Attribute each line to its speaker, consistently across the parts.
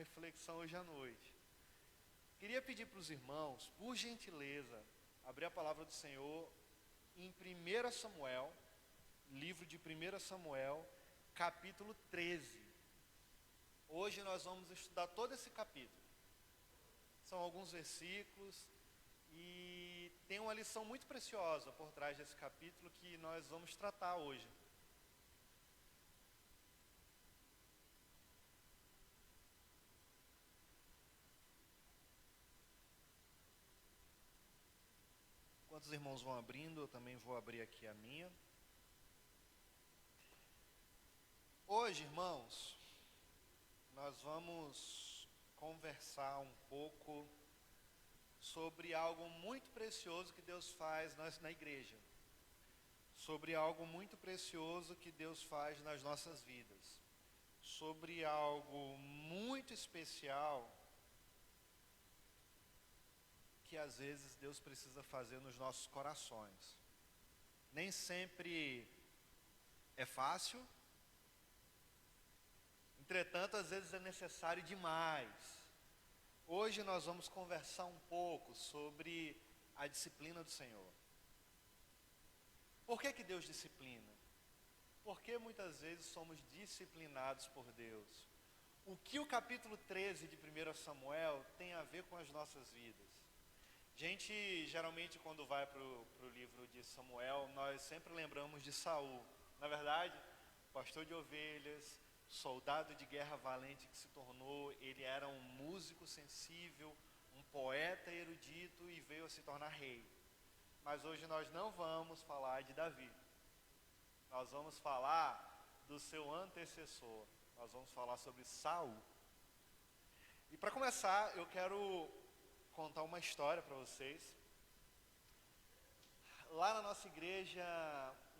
Speaker 1: reflexão hoje à noite. Queria pedir para os irmãos, por gentileza, abrir a palavra do Senhor em 1 Samuel, livro de 1 Samuel, capítulo 13. Hoje nós vamos estudar todo esse capítulo. São alguns versículos e tem uma lição muito preciosa por trás desse capítulo que nós vamos tratar hoje. Enquanto os irmãos vão abrindo, eu também vou abrir aqui a minha. Hoje, irmãos, nós vamos conversar um pouco sobre algo muito precioso que Deus faz na igreja. Sobre algo muito precioso que Deus faz nas nossas vidas. Sobre algo muito especial que às vezes Deus precisa fazer nos nossos corações. Nem sempre é fácil, entretanto, às vezes é necessário demais. Hoje nós vamos conversar um pouco sobre a disciplina do Senhor. Por que Deus disciplina? Porque muitas vezes somos disciplinados por Deus. O que o capítulo 13 de 1 Samuel tem a ver com as nossas vidas? Gente, geralmente quando vai para o livro de Samuel, nós sempre lembramos de Saul. Na verdade, pastor de ovelhas, soldado de guerra valente que se tornou, ele era um músico sensível, um poeta erudito e veio a se tornar rei. Mas hoje nós não vamos falar de Davi. Nós vamos falar do seu antecessor. Nós vamos falar sobre Saul. E para começar, eu quero contar uma história para vocês. Lá na nossa igreja,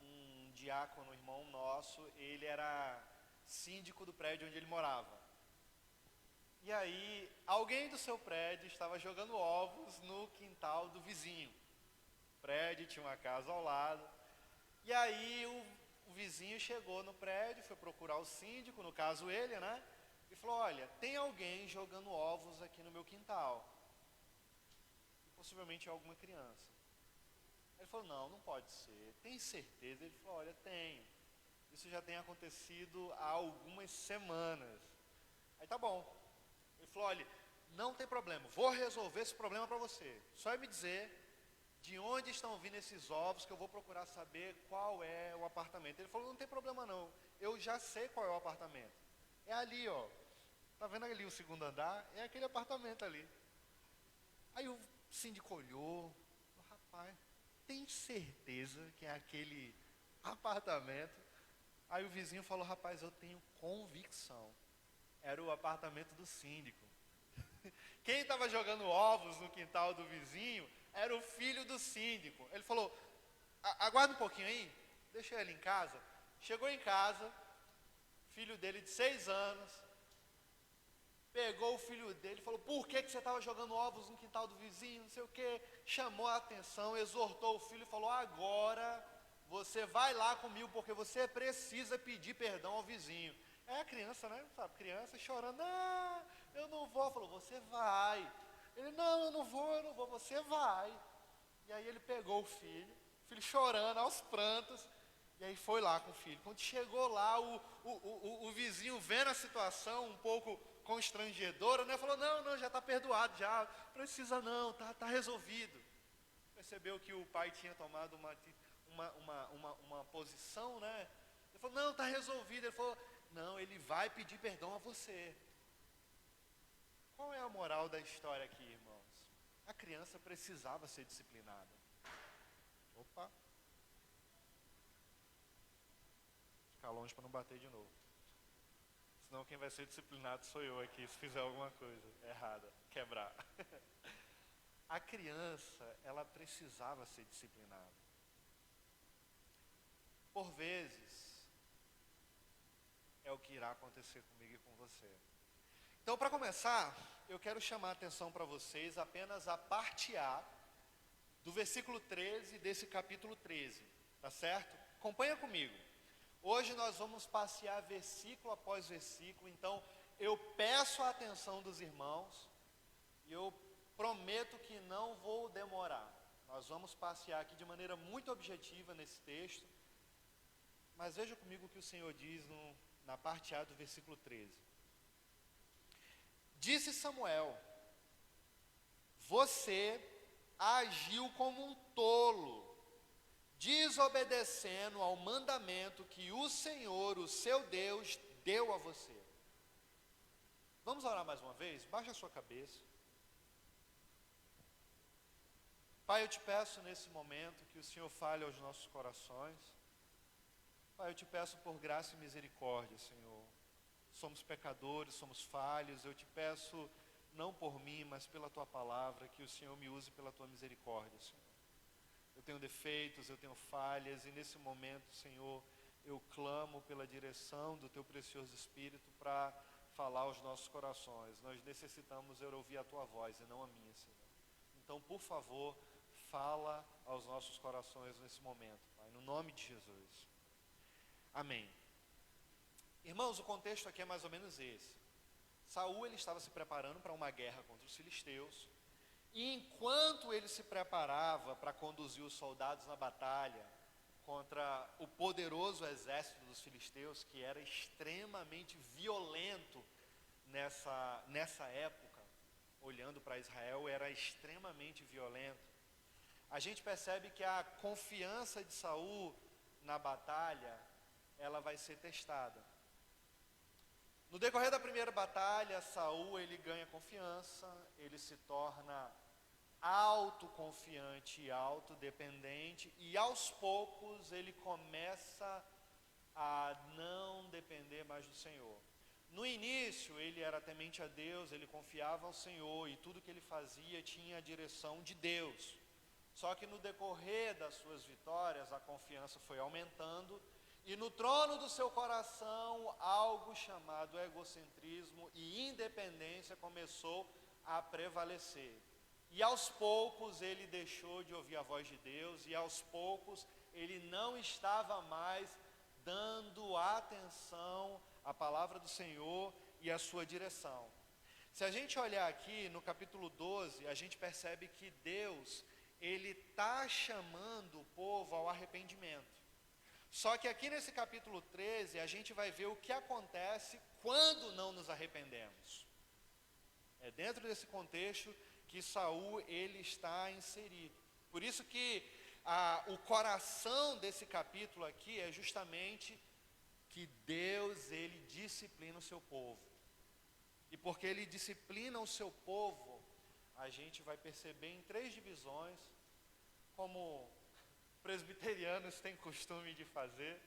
Speaker 1: um diácono, irmão nosso, ele era síndico do prédio onde ele morava. E aí, alguém do seu prédio estava jogando ovos no quintal do vizinho. O prédio tinha uma casa ao lado. E aí, o vizinho chegou no prédio, foi procurar o síndico, no caso ele, né? E falou, olha, tem alguém jogando ovos aqui no meu quintal. Possivelmente alguma criança. Ele falou, não pode ser. Tem certeza? Ele falou, olha, tenho. Isso já tem acontecido há algumas semanas. Aí tá bom. Ele falou, olha, não tem problema, vou resolver esse problema para você. Só me dizer de onde estão vindo esses ovos que eu vou procurar saber qual é o apartamento. Ele falou, não tem problema não, eu já sei qual é o apartamento. É ali, ó. Tá vendo ali o segundo andar? É aquele apartamento ali. Aí o síndico olhou, falou, rapaz, tem certeza que é aquele apartamento? Aí o vizinho falou, rapaz, eu tenho convicção. Era o apartamento do síndico. Quem estava jogando ovos no quintal do vizinho era o filho do síndico. Ele falou, aguarda um pouquinho aí, deixa ele em casa. Chegou em casa, filho dele de 6 anos, pegou o filho dele e falou, por que você estava jogando ovos no quintal do vizinho, não sei o que, chamou a atenção, exortou o filho e falou, agora você vai lá comigo, porque você precisa pedir perdão ao vizinho. É a criança, né? Sabe, criança chorando, não, eu não vou. Falou, você vai. Ele, não, eu não vou, você vai. E aí ele pegou o filho chorando aos prantos, e aí foi lá com o filho. Quando chegou lá, o vizinho vendo a situação um pouco constrangedora, né? Falou, não, já está perdoado, já, precisa não, tá resolvido. Percebeu que o pai tinha tomado uma posição, né? Ele falou, não, está resolvido. Ele falou, não, ele vai pedir perdão a você. Qual é a moral da história aqui, irmãos? A criança precisava ser disciplinada. Opa. Ficar longe para não bater de novo. Senão quem vai ser disciplinado sou eu aqui, se fizer alguma coisa errada, quebrar. A criança, ela precisava ser disciplinada. Por vezes, é o que irá acontecer comigo e com você. Então, para começar, eu quero chamar a atenção para vocês apenas a parte A do versículo 13 desse capítulo 13, tá certo? Acompanha comigo. Hoje nós vamos passear versículo após versículo, então eu peço a atenção dos irmãos e eu prometo que não vou demorar. Nós vamos passear aqui de maneira muito objetiva nesse texto, mas veja comigo o que o Senhor diz na parte A do versículo 13. Disse Samuel: você agiu como um tolo, desobedecendo ao mandamento que o Senhor, o seu Deus, deu a você. Vamos orar mais uma vez? Baixa a sua cabeça. Pai, eu te peço nesse momento que o Senhor fale aos nossos corações. Pai, eu te peço por graça e misericórdia, Senhor. Somos pecadores, somos falhos. Eu te peço, não por mim, mas pela Tua palavra, que o Senhor me use pela Tua misericórdia, Senhor. Eu tenho defeitos, eu tenho falhas, e nesse momento, Senhor, eu clamo pela direção do Teu precioso Espírito para falar aos nossos corações. Nós necessitamos ouvir a Tua voz e não a minha, Senhor. Então, por favor, fala aos nossos corações nesse momento, Pai, no nome de Jesus. Amém. Irmãos, o contexto aqui é mais ou menos esse. Saul, ele estava se preparando para uma guerra contra os filisteus, e enquanto ele se preparava para conduzir os soldados na batalha contra o poderoso exército dos filisteus, que era extremamente violento nessa época, olhando para Israel, era extremamente violento. A gente percebe que a confiança de Saul na batalha, ela vai ser testada. No decorrer da primeira batalha, Saul, ele ganha confiança, ele se torna autoconfiante e autodependente, e aos poucos ele começa a não depender mais do Senhor. No início, ele era temente a Deus, ele confiava ao Senhor, e tudo que ele fazia tinha a direção de Deus. Só que no decorrer das suas vitórias, a confiança foi aumentando, e no trono do seu coração, algo chamado egocentrismo e independência começou a prevalecer. E aos poucos ele deixou de ouvir a voz de Deus, e aos poucos ele não estava mais dando atenção à palavra do Senhor e à sua direção. Se a gente olhar aqui no capítulo 12, a gente percebe que Deus, ele está chamando o povo ao arrependimento. Só que aqui nesse capítulo 13, a gente vai ver o que acontece quando não nos arrependemos. É dentro desse contexto que Saul, ele está inserido. Por isso que o coração desse capítulo aqui é justamente que Deus, ele disciplina o seu povo. E porque ele disciplina o seu povo, a gente vai perceber em 3 divisões, como presbiterianos têm costume de fazer,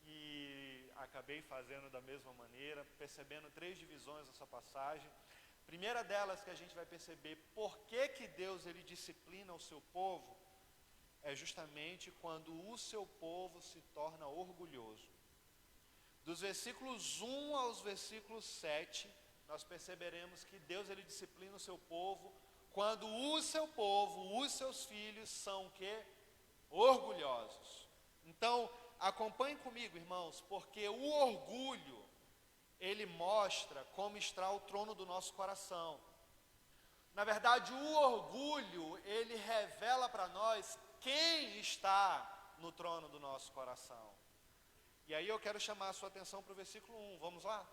Speaker 1: e acabei fazendo da mesma maneira, percebendo 3 divisões nessa passagem. Primeira delas que a gente vai perceber por que Deus, ele disciplina o seu povo, é justamente quando o seu povo se torna orgulhoso. Dos versículos 1 aos versículos 7, nós perceberemos que Deus, ele disciplina o seu povo quando o seu povo, os seus filhos são o quê? Orgulhosos. Então, acompanhem comigo, irmãos, porque o orgulho, ele mostra como está o trono do nosso coração. Na verdade, o orgulho, ele revela para nós quem está no trono do nosso coração. E aí eu quero chamar a sua atenção para o versículo 1, vamos lá?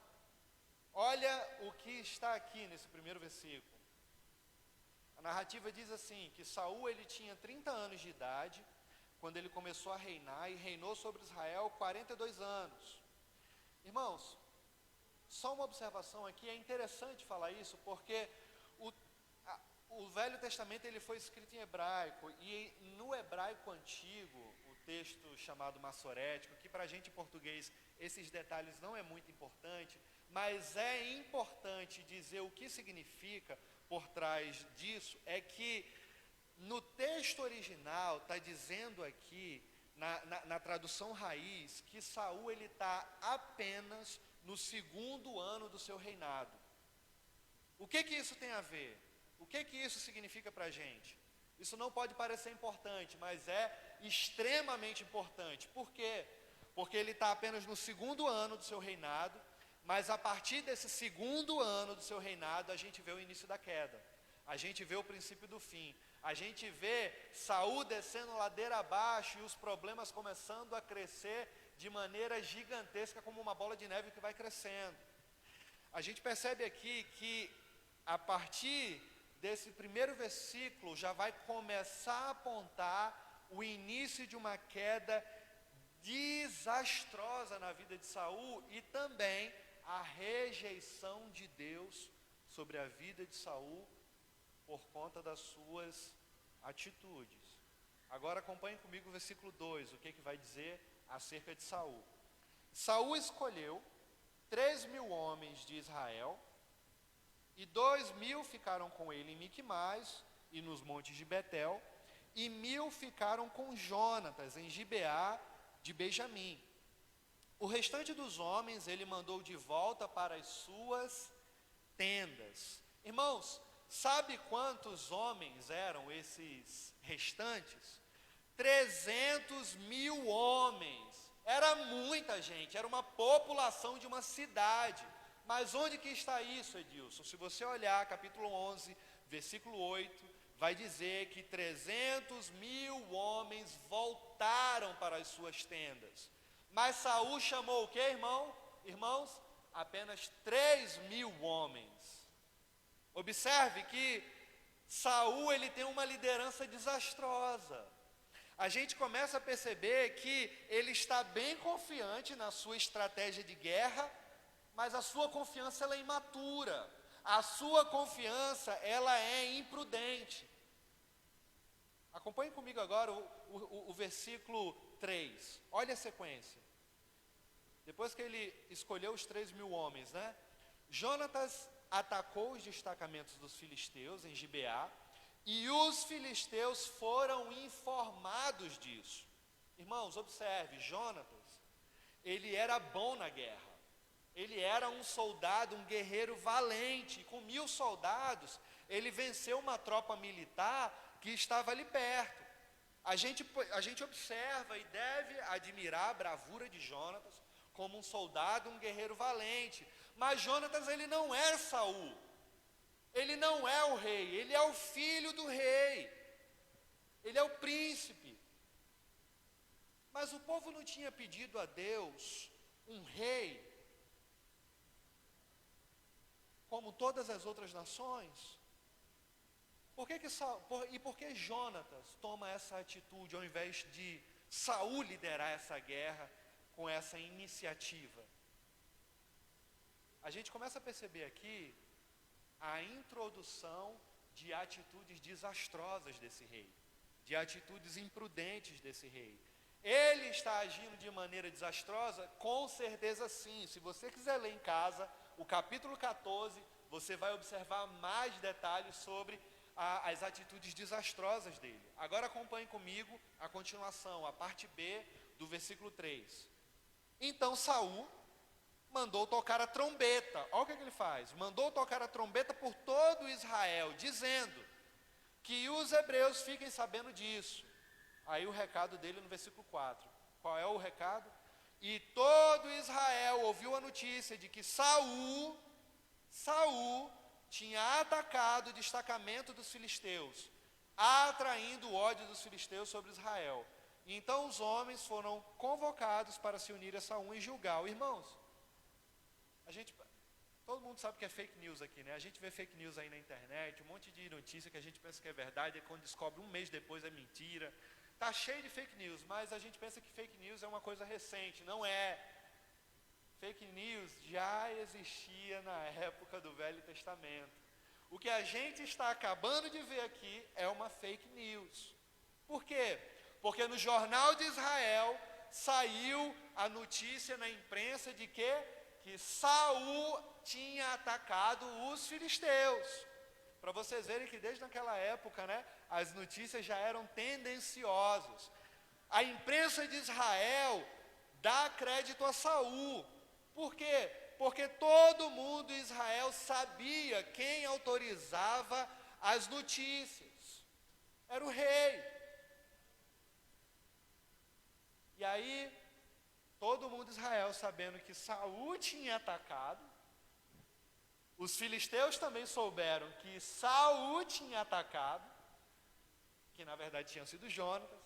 Speaker 1: Olha o que está aqui nesse primeiro versículo. A narrativa diz assim, que Saul, ele tinha 30 anos de idade, quando ele começou a reinar, e reinou sobre Israel 42 anos. Irmãos, só uma observação aqui, é interessante falar isso, porque o Velho Testamento, ele foi escrito em hebraico, e no hebraico antigo, o texto chamado massorético, que para a gente em português, esses detalhes não é muito importante, mas é importante dizer o que significa por trás disso, é que no texto original, está dizendo aqui, na tradução raiz, que Saul, ele está apenas no 2º ano do seu reinado. O que isso tem a ver? O que isso significa para a gente? Isso não pode parecer importante, mas é extremamente importante. Por quê? Porque ele está apenas no 2º ano do seu reinado, Mas a partir desse segundo ano do seu reinado, a gente vê o início da queda. A gente vê o princípio do fim. A gente vê Saul descendo ladeira abaixo e os problemas começando a crescer de maneira gigantesca, como uma bola de neve que vai crescendo. A gente percebe aqui que a partir desse primeiro versículo já vai começar a apontar o início de uma queda desastrosa na vida de Saul e também a rejeição de Deus sobre a vida de Saul por conta das suas atitudes. Agora acompanhe comigo o versículo 2, o que vai dizer acerca de Saul. Saul escolheu 3.000 homens de Israel, e 2.000 ficaram com ele em Miquimais e nos montes de Betel, e 1.000 ficaram com Jonatas em Gibeá de Benjamim. O restante dos homens ele mandou de volta para as suas tendas. Irmãos, sabe quantos homens eram esses restantes? 300.000 homens. Era muita gente, era uma população de uma cidade. Mas onde que está isso, Edilson? Se você olhar capítulo 11, versículo 8, vai dizer que 300.000 homens voltaram para as suas tendas. Mas Saul chamou o que, irmãos? Apenas 3.000 homens. Observe que Saul ele tem uma liderança desastrosa. A gente começa a perceber que ele está bem confiante na sua estratégia de guerra, mas a sua confiança ela é imatura. A sua confiança ela é imprudente. Acompanhe comigo agora o versículo 3. Olha a sequência. Depois que ele escolheu os 3.000 homens, né? Jonatas atacou os destacamentos dos filisteus em Gibeá, e os filisteus foram informados disso. Irmãos, observe, Jonatas, ele era bom na guerra. Ele era um soldado, um guerreiro valente, e com 1.000 soldados, ele venceu uma tropa militar que estava ali perto. A gente observa e deve admirar a bravura de Jonatas, como um soldado, um guerreiro valente. Mas Jonatas, ele não é Saul. Ele não é o rei, ele é o filho do rei. Ele é o príncipe. Mas o povo não tinha pedido a Deus um rei, como todas as outras nações? Por que Jonatas toma essa atitude, ao invés de Saul liderar essa guerra com essa iniciativa? A gente começa a perceber aqui a introdução de atitudes desastrosas desse rei, de atitudes imprudentes desse rei. Ele está agindo de maneira desastrosa? Com certeza sim. Se você quiser ler em casa o capítulo 14, você vai observar mais detalhes sobre as atitudes desastrosas dele. Agora acompanhe comigo a continuação, a parte B do versículo 3. Então Saul mandou tocar a trombeta. Olha o que ele faz. Mandou tocar a trombeta por todo Israel, dizendo que os hebreus fiquem sabendo disso. Aí o recado dele no versículo 4. Qual é o recado? E todo Israel ouviu a notícia de que Saul tinha atacado o destacamento dos filisteus, atraindo o ódio dos filisteus sobre Israel. E então os homens foram convocados para se unir a Saul em Gilgal. Irmãos, todo mundo sabe que é fake news aqui, né? A gente vê fake news aí na internet, um monte de notícia que a gente pensa que é verdade, e quando descobre um mês depois é mentira. Está cheio de fake news, mas a gente pensa que fake news é uma coisa recente. Não é. Fake news já existia na época do Velho Testamento. O que a gente está acabando de ver aqui é uma fake news. Por quê? Porque no Jornal de Israel saiu a notícia na imprensa de que Saul tinha atacado os filisteus. Para vocês verem que desde naquela época, né, as notícias já eram tendenciosas. A imprensa de Israel dá crédito a Saul. Por quê? Porque todo mundo em Israel sabia quem autorizava as notícias. Era o rei. E aí, todo mundo de Israel sabendo que Saul tinha atacado, os filisteus também souberam que Saul tinha atacado, que na verdade tinha sido Jonatas,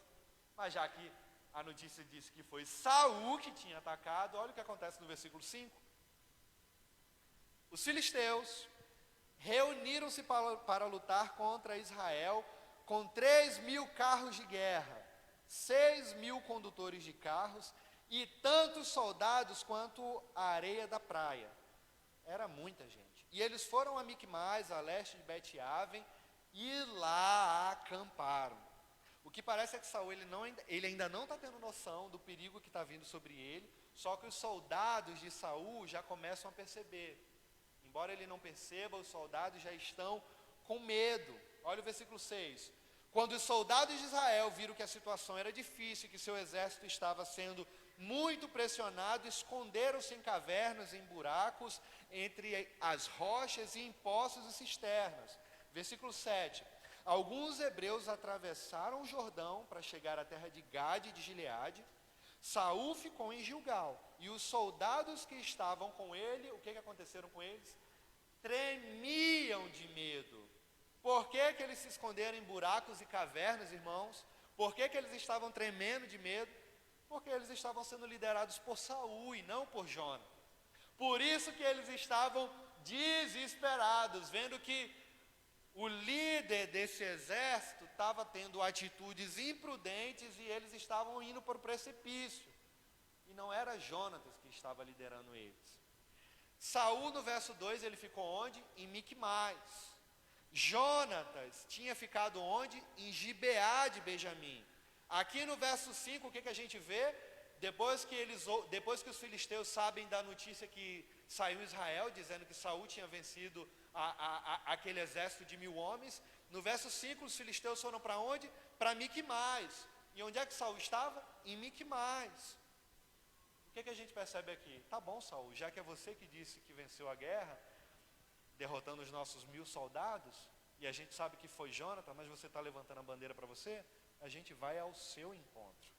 Speaker 1: mas já que a notícia disse que foi Saul que tinha atacado, olha o que acontece no versículo 5. Os filisteus reuniram-se para lutar contra Israel com 3.000 carros de guerra, 6.000 condutores de carros e tantos soldados quanto a areia da praia. Era muita gente. E eles foram a Micmais, a leste de Bet-Aven, e lá acamparam. O que parece é que Saul ele ainda não está tendo noção do perigo que está vindo sobre ele, só que os soldados de Saul já começam a perceber. Embora ele não perceba, os soldados já estão com medo. Olha o versículo 6. Quando os soldados de Israel viram que a situação era difícil, que seu exército estava sendo muito pressionado, esconderam-se em cavernas, em buracos, entre as rochas e em poços e cisternas. Versículo 7. Alguns hebreus atravessaram o Jordão para chegar à terra de Gade e de Gileade. Saul ficou em Gilgal, e os soldados que estavam com ele, o que aconteceram com eles? Tremiam de medo. Por que eles se esconderam em buracos e cavernas, irmãos? Por que eles estavam tremendo de medo? Porque eles estavam sendo liderados por Saul e não por Jonatas. Por isso que eles estavam desesperados, vendo que o líder desse exército estava tendo atitudes imprudentes e eles estavam indo para o precipício. E não era Jonatas que estava liderando eles. Saul, no verso 2, ele ficou onde? Em Micmais. Jonatas tinha ficado onde? Em Gibeá de Benjamim. Aqui no verso 5, o que a gente vê? Depois que os filisteus sabem da notícia que saiu Israel, dizendo que Saul tinha vencido aquele exército de 1.000 homens, no verso 5 os filisteus foram para onde? Para Micmais. E onde é que Saul estava? Em Micmais. O que a gente percebe aqui? Tá bom, Saul, já que é você que disse que venceu a guerra, derrotando os nossos 1.000 soldados, e a gente sabe que foi Jonatas, mas você está levantando a bandeira para você, a gente vai ao seu encontro.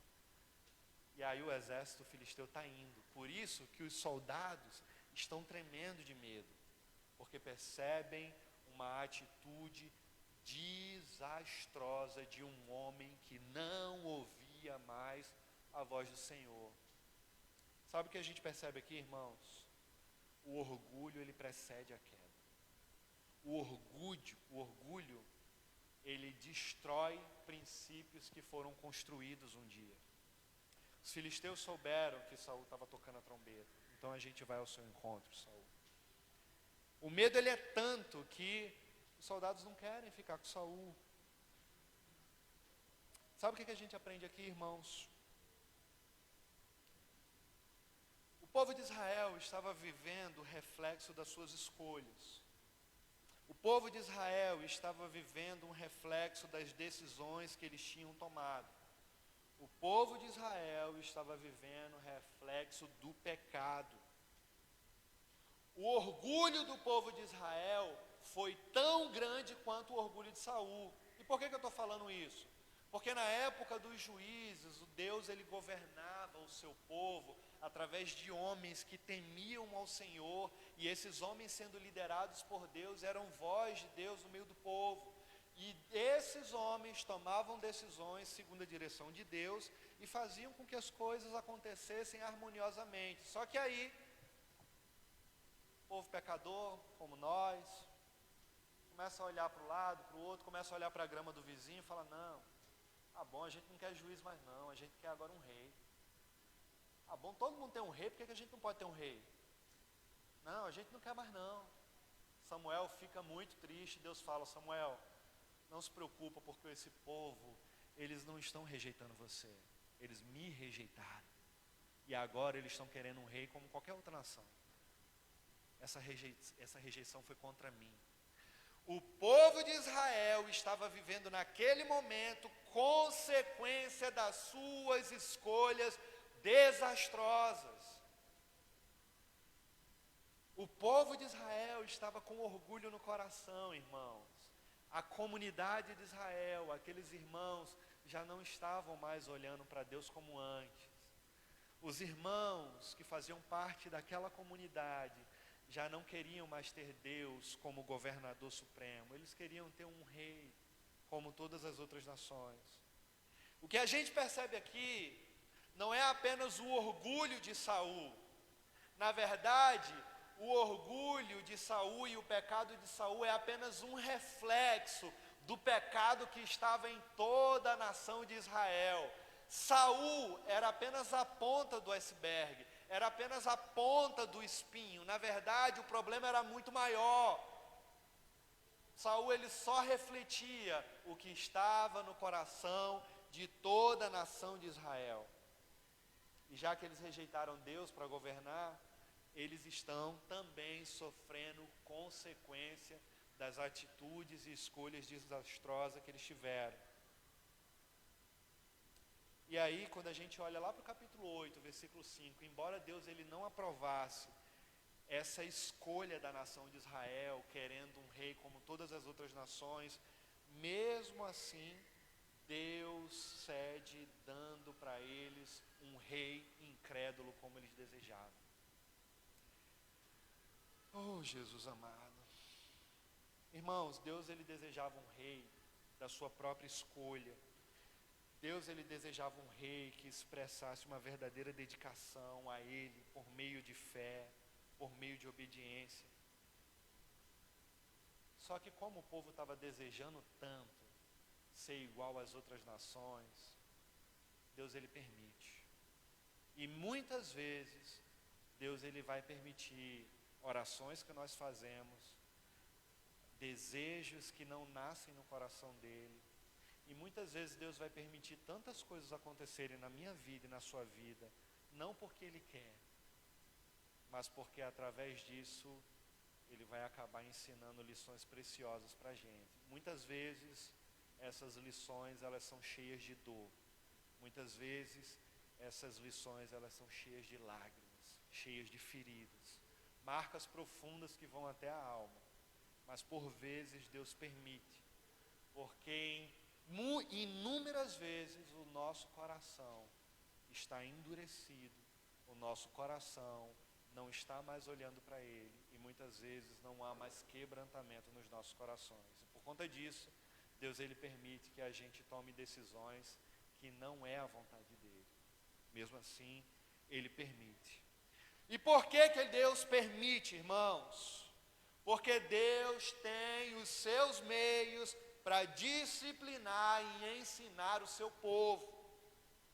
Speaker 1: E aí o exército filisteu está indo. Por isso que os soldados estão tremendo de medo, porque percebem uma atitude desastrosa de um homem que não ouvia mais a voz do Senhor. Sabe o que a gente percebe aqui, irmãos? O orgulho, ele precede a queda. O orgulho, ele destrói princípios que foram construídos um dia. Os filisteus souberam que Saul estava tocando a trombeta, então a gente vai ao seu encontro, Saul. O medo, ele é tanto que os soldados não querem ficar com Saul. Sabe o que a gente aprende aqui, irmãos? O povo de Israel estava vivendo o reflexo das suas escolhas. O povo de Israel estava vivendo um reflexo das decisões que eles tinham tomado. O povo de Israel estava vivendo o reflexo do pecado. O orgulho do povo de Israel foi tão grande quanto o orgulho de Saul. E por que eu estou falando isso? Porque na época dos juízes, o Deus, ele governava o seu povo através de homens que temiam ao Senhor, e esses homens, sendo liderados por Deus, eram voz de Deus no meio do povo. E esses homens tomavam decisões segundo a direção de Deus e faziam com que as coisas acontecessem harmoniosamente. Só que aí, o povo pecador, como nós, começa a olhar para o lado, para o outro, começa a olhar para a grama do vizinho e fala: não, ah bom, a gente não quer juiz mais não, a gente quer agora um rei. Ah bom, todo mundo tem um rei, por que a gente não pode ter um rei? Não, a gente não quer mais não. Samuel fica muito triste, Deus fala: Samuel, não se preocupa, porque esse povo, eles não estão rejeitando você, eles me rejeitaram. E agora eles estão querendo um rei como qualquer outra nação. Essa rejeição foi contra mim. O povo de Israel estava vivendo naquele momento consequência das suas escolhas desastrosas. O povo de Israel estava com orgulho no coração, irmãos. A comunidade de Israel, aqueles irmãos, já não estavam mais olhando para Deus como antes. Os irmãos que faziam parte daquela comunidade já não queriam mais ter Deus como governador supremo. Eles queriam ter um rei, como todas as outras nações. O que a gente percebe aqui não é apenas o orgulho de Saul. Na verdade, o orgulho de Saul e o pecado de Saul é apenas um reflexo do pecado que estava em toda a nação de Israel. Saul era apenas a ponta do iceberg, era apenas a ponta do espinho. Na verdade, o problema era muito maior. Saul, ele só refletia o que estava no coração de toda a nação de Israel. E já que eles rejeitaram Deus para governar, eles estão também sofrendo consequência das atitudes e escolhas desastrosas que eles tiveram. E aí, quando a gente olha lá para o capítulo 8, versículo 5, embora Deus ele não aprovasse essa escolha da nação de Israel, querendo um rei como todas as outras nações, mesmo assim, Deus cede, dando para eles um rei incrédulo como eles desejavam. Oh, Jesus amado. Irmãos, Deus ele desejava um rei da sua própria escolha. Deus ele desejava um rei que expressasse uma verdadeira dedicação a ele por meio de fé, por meio de obediência. Só que como o povo estava desejando tanto ser igual às outras nações, Deus ele permite. E muitas vezes Deus ele vai permitir orações que nós fazemos, desejos que não nascem no coração dele. E muitas vezes Deus vai permitir tantas coisas acontecerem na minha vida e na sua vida, não porque Ele quer, mas porque através disso Ele vai acabar ensinando lições preciosas para a gente. Muitas vezes essas lições elas são cheias de dor. Muitas vezes essas lições elas são cheias de lágrimas, cheias de feridas, marcas profundas que vão até a alma. Mas por vezes Deus permite, porque inúmeras vezes o nosso coração está endurecido, o nosso coração não está mais olhando para Ele, e muitas vezes não há mais quebrantamento nos nossos corações. E por conta disso, Deus ele permite que a gente tome decisões que não é a vontade dEle. Mesmo assim, Ele permite. E por que Deus permite, irmãos? Porque Deus tem os seus meios para disciplinar e ensinar o seu povo.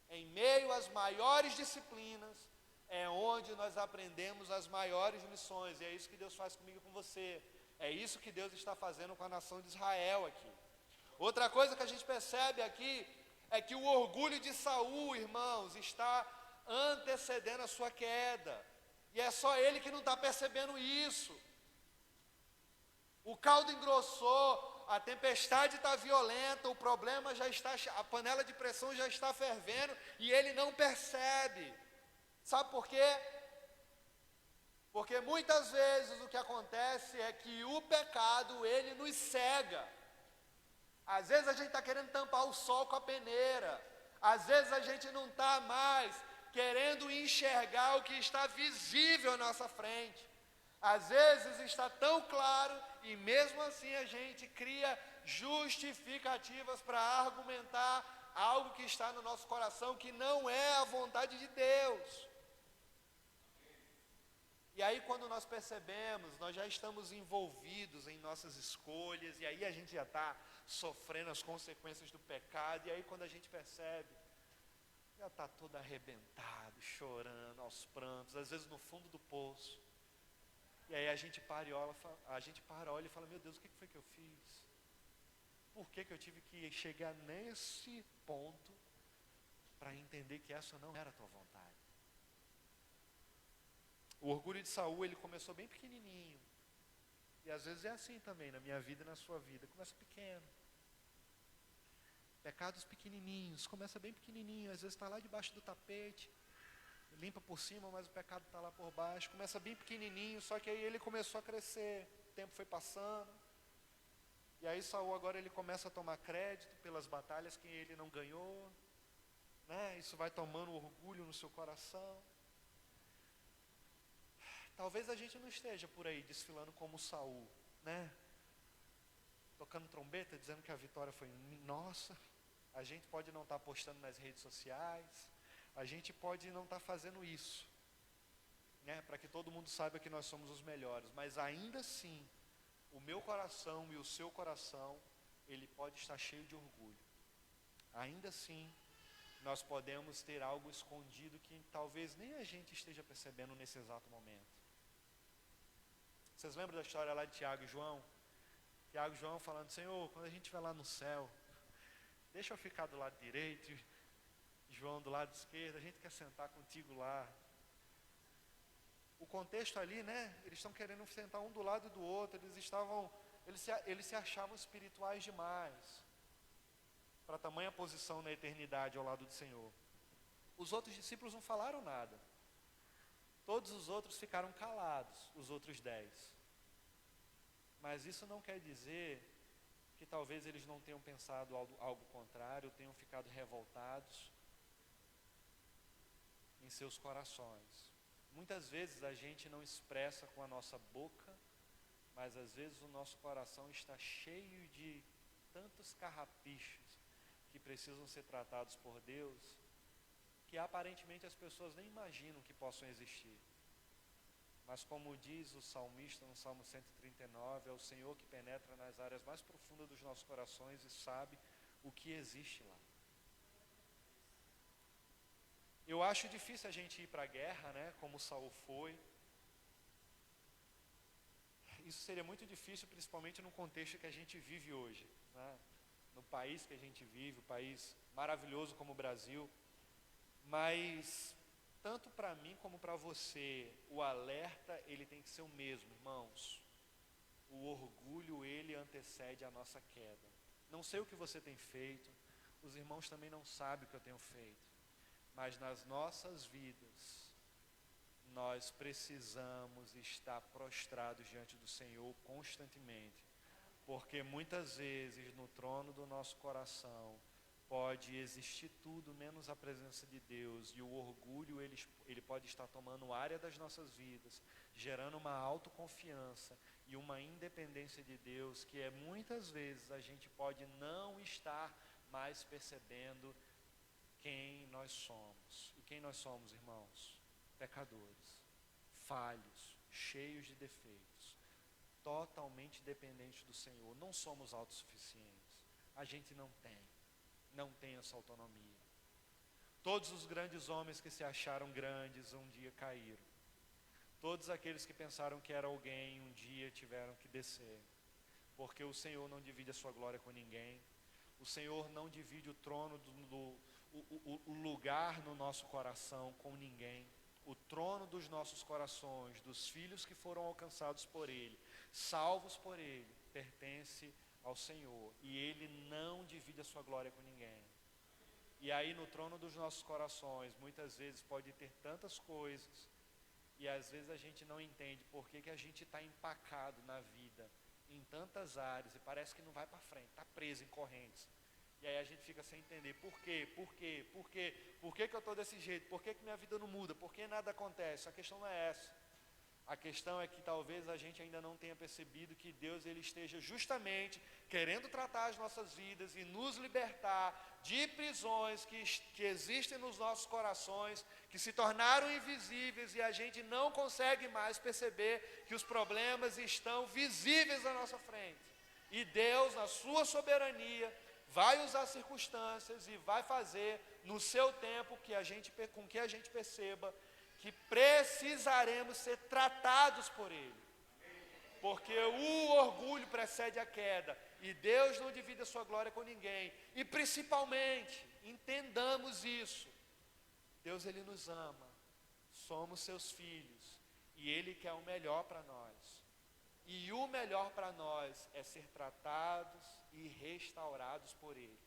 Speaker 1: Em meio às maiores disciplinas, é onde nós aprendemos as maiores lições. E é isso que Deus faz comigo e com você. É isso que Deus está fazendo com a nação de Israel aqui. Outra coisa que a gente percebe aqui é que o orgulho de Saul, irmãos, está antecedendo a sua queda. E é só ele que não está percebendo isso. O caldo engrossou, a tempestade está violenta, o problema já está, a panela de pressão já está fervendo e ele não percebe. Sabe por quê? Porque muitas vezes o que acontece é que o pecado, ele nos cega. Às vezes a gente está querendo tampar o sol com a peneira. Às vezes a gente não está mais querendo enxergar o que está visível à nossa frente. Às vezes está tão claro e mesmo assim a gente cria justificativas para argumentar algo que está no nosso coração que não é a vontade de Deus. E aí quando nós percebemos, nós já estamos envolvidos em nossas escolhas, e aí a gente já está sofrendo as consequências do pecado, e aí quando a gente percebe, já está todo arrebentado, chorando aos prantos, às vezes no fundo do poço. E aí a gente para e olha e fala, meu Deus, o que foi que eu fiz? Por que eu tive que chegar nesse ponto para entender que essa não era a tua vontade? O orgulho de Saul, ele começou bem pequenininho. E às vezes é assim também, na minha vida e na sua vida. Começa pequeno. Pecados pequenininhos, começa bem pequenininho. Às vezes está lá debaixo do tapete, limpa por cima, mas o pecado está lá por baixo. Começa bem pequenininho, só que aí ele começou a crescer. O tempo foi passando. E aí Saul agora ele começa a tomar crédito pelas batalhas que ele não ganhou. né? Isso vai tomando orgulho no seu coração. Talvez a gente não esteja por aí desfilando como Saul, né? Tocando trombeta, dizendo que a vitória foi nossa. A gente pode não estar postando nas redes sociais, a gente pode não estar fazendo isso, né? Para que todo mundo saiba que nós somos os melhores, mas ainda assim, o meu coração e o seu coração, ele pode estar cheio de orgulho. Ainda assim, nós podemos ter algo escondido que talvez nem a gente esteja percebendo nesse exato momento. Vocês lembram da história lá de Tiago e João? Tiago e João falando: Senhor, quando a gente estiver lá no céu, deixa eu ficar do lado direito, João do lado esquerdo, a gente quer sentar contigo lá. O contexto ali, né? Eles estão querendo sentar um do lado do outro, eles se achavam espirituais demais para tamanha posição na eternidade ao lado do Senhor. Os outros discípulos não falaram nada. Todos os outros ficaram calados, os outros 10. Mas isso não quer dizer que talvez eles não tenham pensado algo contrário, tenham ficado revoltados em seus corações. Muitas vezes a gente não expressa com a nossa boca, mas às vezes o nosso coração está cheio de tantos carrapichos que precisam ser tratados por Deus, que aparentemente as pessoas nem imaginam que possam existir. Mas como diz o salmista no Salmo 139, é o Senhor que penetra nas áreas mais profundas dos nossos corações e sabe o que existe lá. Eu acho difícil a gente ir para a guerra, né, como Saul foi. Isso seria muito difícil, principalmente no contexto que a gente vive hoje, né? No país que a gente vive, um país maravilhoso como o Brasil. Mas tanto para mim como para você, o alerta ele tem que ser o mesmo, irmãos. O orgulho ele antecede a nossa queda. Não sei o que você tem feito, os irmãos também não sabem o que eu tenho feito, mas nas nossas vidas nós precisamos estar prostrados diante do Senhor constantemente, porque muitas vezes no trono do nosso coração pode existir tudo menos a presença de Deus, e o orgulho ele pode estar tomando área das nossas vidas, gerando uma autoconfiança e uma independência de Deus, que muitas vezes a gente pode não estar mais percebendo quem nós somos. E quem nós somos, irmãos? Pecadores, falhos, cheios de defeitos, totalmente dependentes do Senhor. Não somos autossuficientes. A gente não tem essa autonomia. Todos os grandes homens que se acharam grandes um dia caíram. Todos aqueles que pensaram que era alguém um dia tiveram que descer. Porque o Senhor não divide a sua glória com ninguém. O Senhor não divide o trono, o lugar no nosso coração com ninguém. O trono dos nossos corações, dos filhos que foram alcançados por Ele, salvos por Ele, pertence ao Senhor, e Ele não divide a sua glória com ninguém. E aí no trono dos nossos corações, muitas vezes pode ter tantas coisas, e às vezes a gente não entende por que a gente está empacado na vida, em tantas áreas, e parece que não vai para frente, está preso em correntes. E aí a gente fica sem entender, por quê? Por que eu estou desse jeito? Por que minha vida não muda? Por que nada acontece? A questão não é essa. A questão é que talvez a gente ainda não tenha percebido que Deus ele esteja justamente querendo tratar as nossas vidas e nos libertar de prisões que existem nos nossos corações, que se tornaram invisíveis e a gente não consegue mais perceber que os problemas estão visíveis à nossa frente. E Deus, na sua soberania, vai usar circunstâncias e vai fazer no seu tempo com que a gente perceba que precisaremos ser tratados por Ele. Porque o orgulho precede a queda, e Deus não divide a sua glória com ninguém. E principalmente, entendamos isso, Deus ele nos ama, somos seus filhos, e Ele quer o melhor para nós. E o melhor para nós é ser tratados e restaurados por Ele.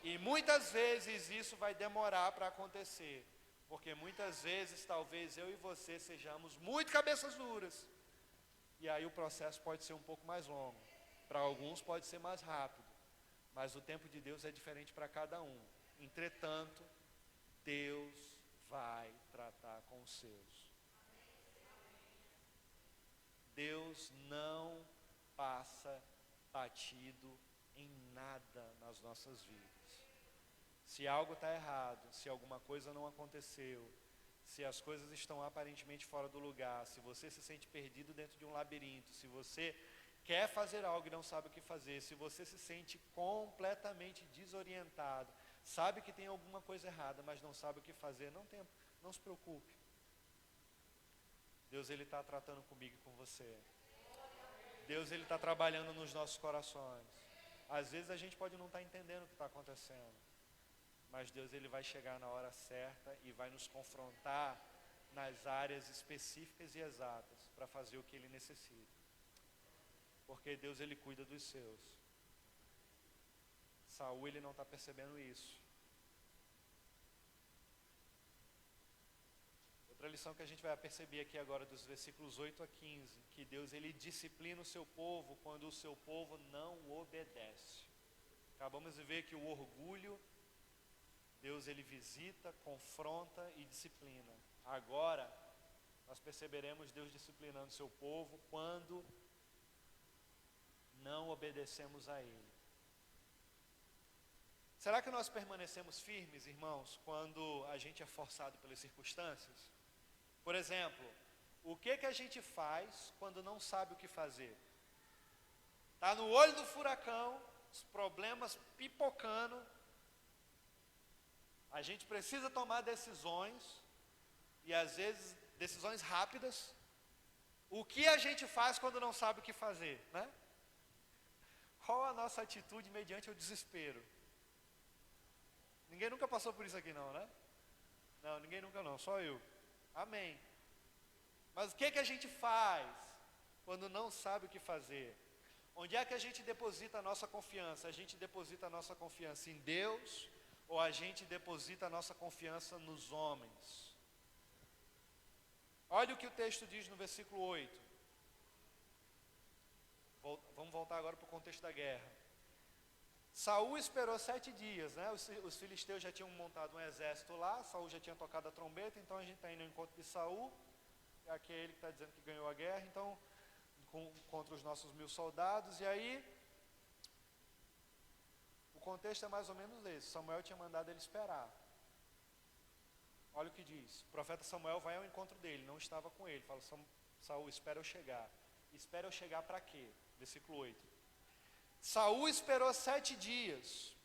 Speaker 1: E muitas vezes isso vai demorar para acontecer, porque muitas vezes talvez eu e você sejamos muito cabeças duras, e aí o processo pode ser um pouco mais longo, para alguns pode ser mais rápido, mas o tempo de Deus é diferente para cada um. Entretanto, Deus vai tratar com os seus. Deus não passa batido em nada nas nossas vidas. Se algo está errado, se alguma coisa não aconteceu, se as coisas estão aparentemente fora do lugar, se você se sente perdido dentro de um labirinto, se você quer fazer algo e não sabe o que fazer, se você se sente completamente desorientado, sabe que tem alguma coisa errada, mas não sabe o que fazer, não se preocupe. Deus, Ele está tratando comigo e com você. Deus, Ele está trabalhando nos nossos corações. Às vezes a gente pode não estar entendendo o que está acontecendo, mas Deus, Ele vai chegar na hora certa e vai nos confrontar nas áreas específicas e exatas para fazer o que Ele necessita. Porque Deus, Ele cuida dos seus. Saul, ele não está percebendo isso. Outra lição que a gente vai perceber aqui agora dos versículos 8 a 15, que Deus, Ele disciplina o seu povo quando o seu povo não obedece. Acabamos de ver que o orgulho, Deus, Ele visita, confronta e disciplina. Agora, nós perceberemos Deus disciplinando o seu povo quando não obedecemos a Ele. Será que nós permanecemos firmes, irmãos, quando a gente é forçado pelas circunstâncias? Por exemplo, o que a gente faz quando não sabe o que fazer? Está no olho do furacão, os problemas pipocando, a gente precisa tomar decisões, e às vezes decisões rápidas. O que a gente faz quando não sabe o que fazer, né? Qual a nossa atitude mediante o desespero? Ninguém nunca passou por isso aqui não, né? Não, ninguém nunca não, só eu. Amém. Mas o que a gente faz quando não sabe o que fazer? Onde é que a gente deposita a nossa confiança? A gente deposita a nossa confiança em Deus ou a gente deposita a nossa confiança nos homens? Olha o que o texto diz no versículo 8. Vamos voltar agora para o contexto da guerra. Saul esperou 7 dias, né? Os filisteus já tinham montado um exército lá, Saul já tinha tocado a trombeta, então a gente está indo ao encontro de Saul, aqui é ele que está dizendo que ganhou a guerra, então, contra os nossos 1000 soldados, e aí, o contexto é mais ou menos esse, Samuel tinha mandado ele esperar. Olha o que diz, o profeta Samuel vai ao encontro dele, não estava com ele, fala, Saul, espera eu chegar. Espera eu chegar para quê? Versículo 8. Saul esperou 7 dias,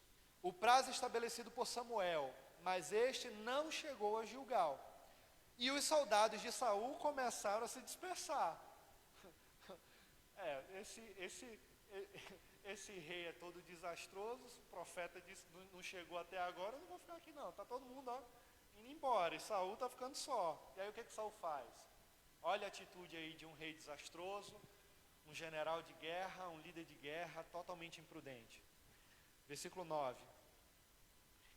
Speaker 1: o prazo estabelecido por Samuel, mas este não chegou a Gilgal. E os soldados de Saul começaram a se dispersar. Esse rei é todo desastroso, o profeta disse, não chegou até agora, eu não vou ficar aqui não, está todo mundo indo embora, e Saul está ficando só. E aí o que Saul faz? Olha a atitude aí de um rei desastroso, um general de guerra, um líder de guerra totalmente imprudente. Versículo 9.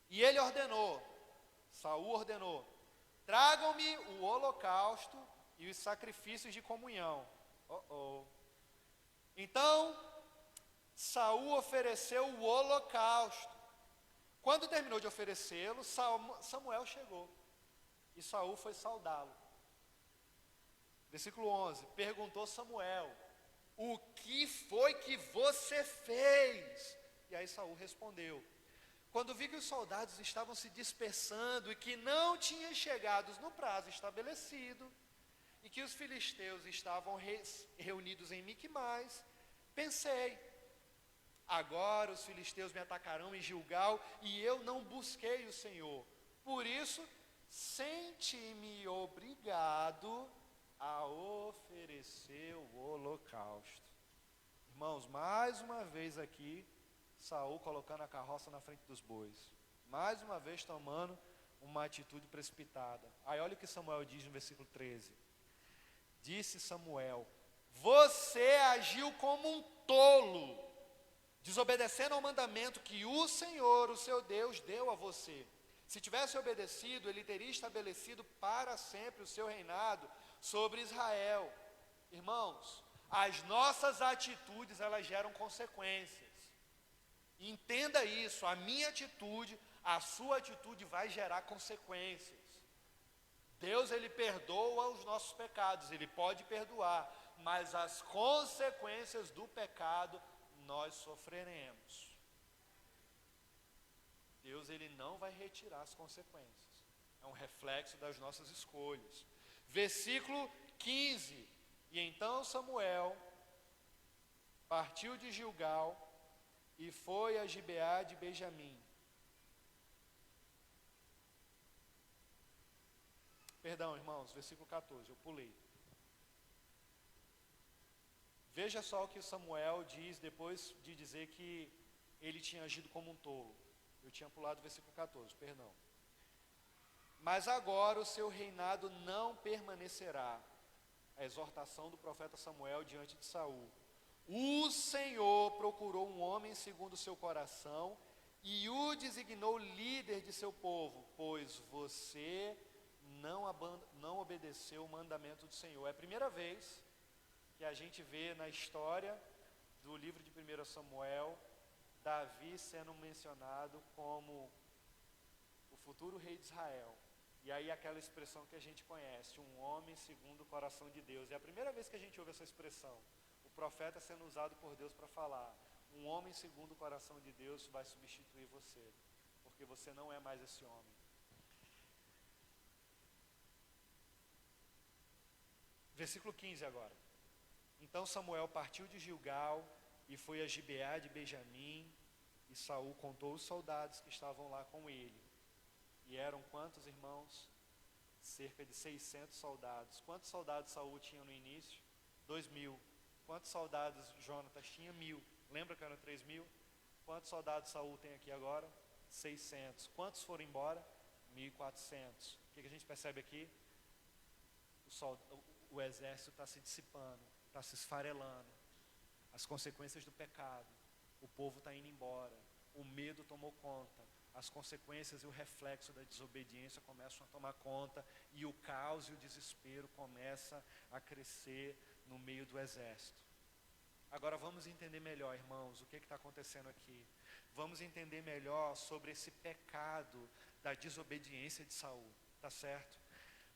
Speaker 1: E ele ordenou, Saul ordenou, tragam-me o holocausto e os sacrifícios de comunhão. Então, Saul ofereceu o holocausto. Quando terminou de oferecê-lo, Samuel chegou e Saul foi saudá-lo. Versículo 11, perguntou Samuel, o que foi que você fez? E aí Saul respondeu, quando vi que os soldados estavam se dispersando e que não tinham chegado no prazo estabelecido, e que os filisteus estavam reunidos em Miquimais, pensei, agora os filisteus me atacarão em Gilgal e eu não busquei o Senhor. Por isso, senti-me obrigado a oferecer o holocausto. Irmãos, mais uma vez aqui, Saul colocando a carroça na frente dos bois. Mais uma vez tomando uma atitude precipitada. Aí olha o que Samuel diz no versículo 13. Disse Samuel, você agiu como um tolo, desobedecendo ao mandamento que o Senhor, o seu Deus, deu a você. Se tivesse obedecido, ele teria estabelecido para sempre o seu reinado sobre Israel. Irmãos, as nossas atitudes, elas geram consequências. Entenda isso, a minha atitude, a sua atitude vai gerar consequências. Deus, ele perdoa os nossos pecados, ele pode perdoar, mas as consequências do pecado nós sofreremos. Deus, ele não vai retirar as consequências. É um reflexo das nossas escolhas. Versículo 15. E então Samuel partiu de Gilgal e foi a Gibeá de Benjamim. Perdão, irmãos, versículo 14, eu pulei. Veja só o que Samuel diz depois de dizer que ele tinha agido como um tolo. Eu tinha pulado o versículo 14, perdão. Mas agora o seu reinado não permanecerá. A exortação do profeta Samuel diante de Saul. O Senhor procurou um homem segundo o seu coração e o designou líder de seu povo, pois você não obedeceu o mandamento do Senhor. É a primeira vez que a gente vê na história do livro de 1 Samuel, Davi sendo mencionado como o futuro rei de Israel. E aí aquela expressão que a gente conhece, um homem segundo o coração de Deus. É a primeira vez que a gente ouve essa expressão. O profeta sendo usado por Deus para falar, um homem segundo o coração de Deus vai substituir você, porque você não é mais esse homem. Versículo 15 agora. Então Samuel partiu de Gilgal e foi a Gibeá de Benjamim, e Saul contou os soldados que estavam lá com ele. E eram quantos, irmãos? Cerca de 600 soldados. Quantos soldados Saul tinha no início? 2.000. Quantos soldados Jonatas tinha? 1.000. Lembra que eram 3.000? Quantos soldados Saul tem aqui agora? 600. Quantos foram embora? 1.400. O que a gente percebe aqui? O exército está se dissipando, está se esfarelando. As consequências do pecado. O povo está indo embora. O medo tomou conta. As consequências e o reflexo da desobediência começam a tomar conta, e o caos e o desespero começam a crescer no meio do exército. Agora vamos entender melhor, irmãos, o que está acontecendo aqui. Vamos entender melhor sobre esse pecado da desobediência de Saul, tá certo?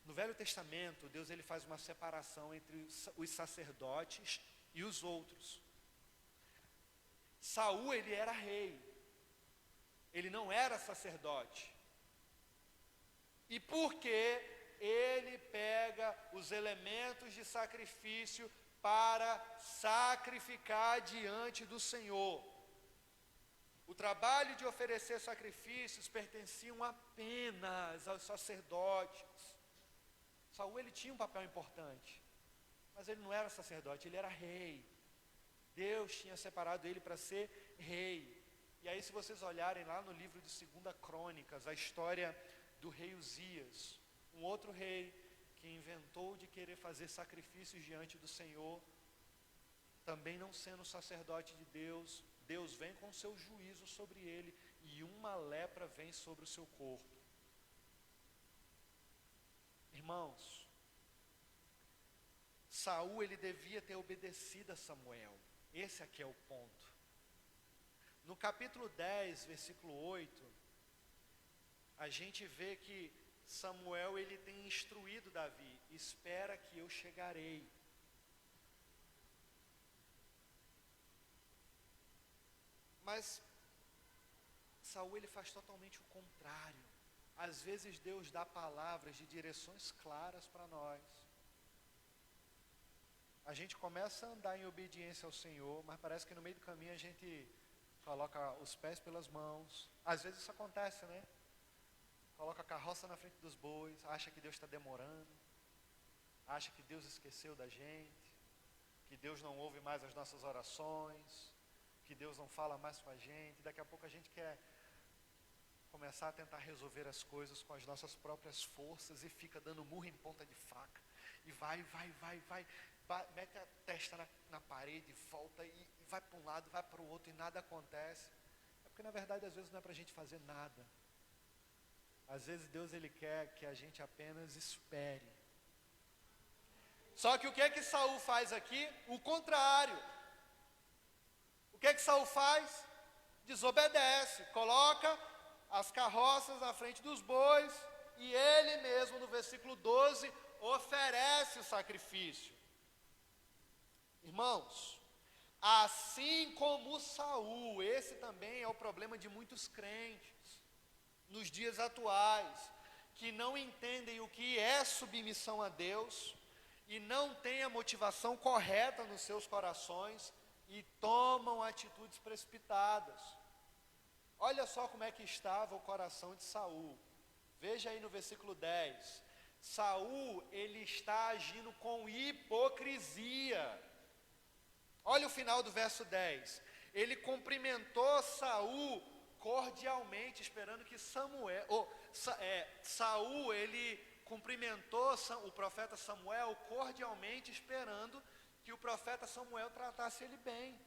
Speaker 1: No Velho Testamento, Deus ele faz uma separação entre os sacerdotes e os outros. Saul, ele era rei. Ele não era sacerdote. E porque ele pega os elementos de sacrifício para sacrificar diante do Senhor. O trabalho de oferecer sacrifícios pertenciam apenas aos sacerdotes. Saul ele tinha um papel importante, mas ele não era sacerdote, ele era rei. Deus tinha separado ele para ser rei. E aí, se vocês olharem lá no livro de 2 Crônicas, a história do rei Uzias, um outro rei que inventou de querer fazer sacrifícios diante do Senhor, também não sendo sacerdote de Deus, Deus vem com seu juízo sobre ele, e uma lepra vem sobre o seu corpo. Irmãos, Saul ele devia ter obedecido a Samuel. Esse aqui é o ponto. No capítulo 10, versículo 8, a gente vê que Samuel ele tem instruído Davi: espera que eu chegarei. Mas Saul ele faz totalmente o contrário. Às vezes Deus dá palavras de direções claras para nós. A gente começa a andar em obediência ao Senhor, mas parece que no meio do caminho a gente coloca os pés pelas mãos. Às vezes isso acontece, né? Coloca a carroça na frente dos bois, acha que Deus está demorando, acha que Deus esqueceu da gente, que Deus não ouve mais as nossas orações, que Deus não fala mais com a gente. Daqui a pouco a gente quer começar a tentar resolver as coisas com as nossas próprias forças e fica dando murro em ponta de faca. E vai, mete a testa na parede, volta e vai para um lado, vai para o outro e nada acontece. É porque na verdade às vezes não é para a gente fazer nada. Às vezes Deus ele quer que a gente apenas espere. Só que o que é que Saul faz aqui? O contrário. O que é que Saul faz? Desobedece, coloca as carroças na frente dos bois, e ele mesmo, no versículo 12, oferece o sacrifício. Irmãos, assim como Saul, esse também é o problema de muitos crentes, nos dias atuais, que não entendem o que é submissão a Deus, e não têm a motivação correta nos seus corações, e tomam atitudes precipitadas. Olha só como é que estava o coração de Saul. Veja aí no versículo 10. Saul, ele está agindo com hipocrisia. Olha o final do verso 10. Ele cumprimentou Saul cordialmente, esperando que Saul, ele cumprimentou o profeta Samuel cordialmente, esperando que o profeta Samuel tratasse ele bem.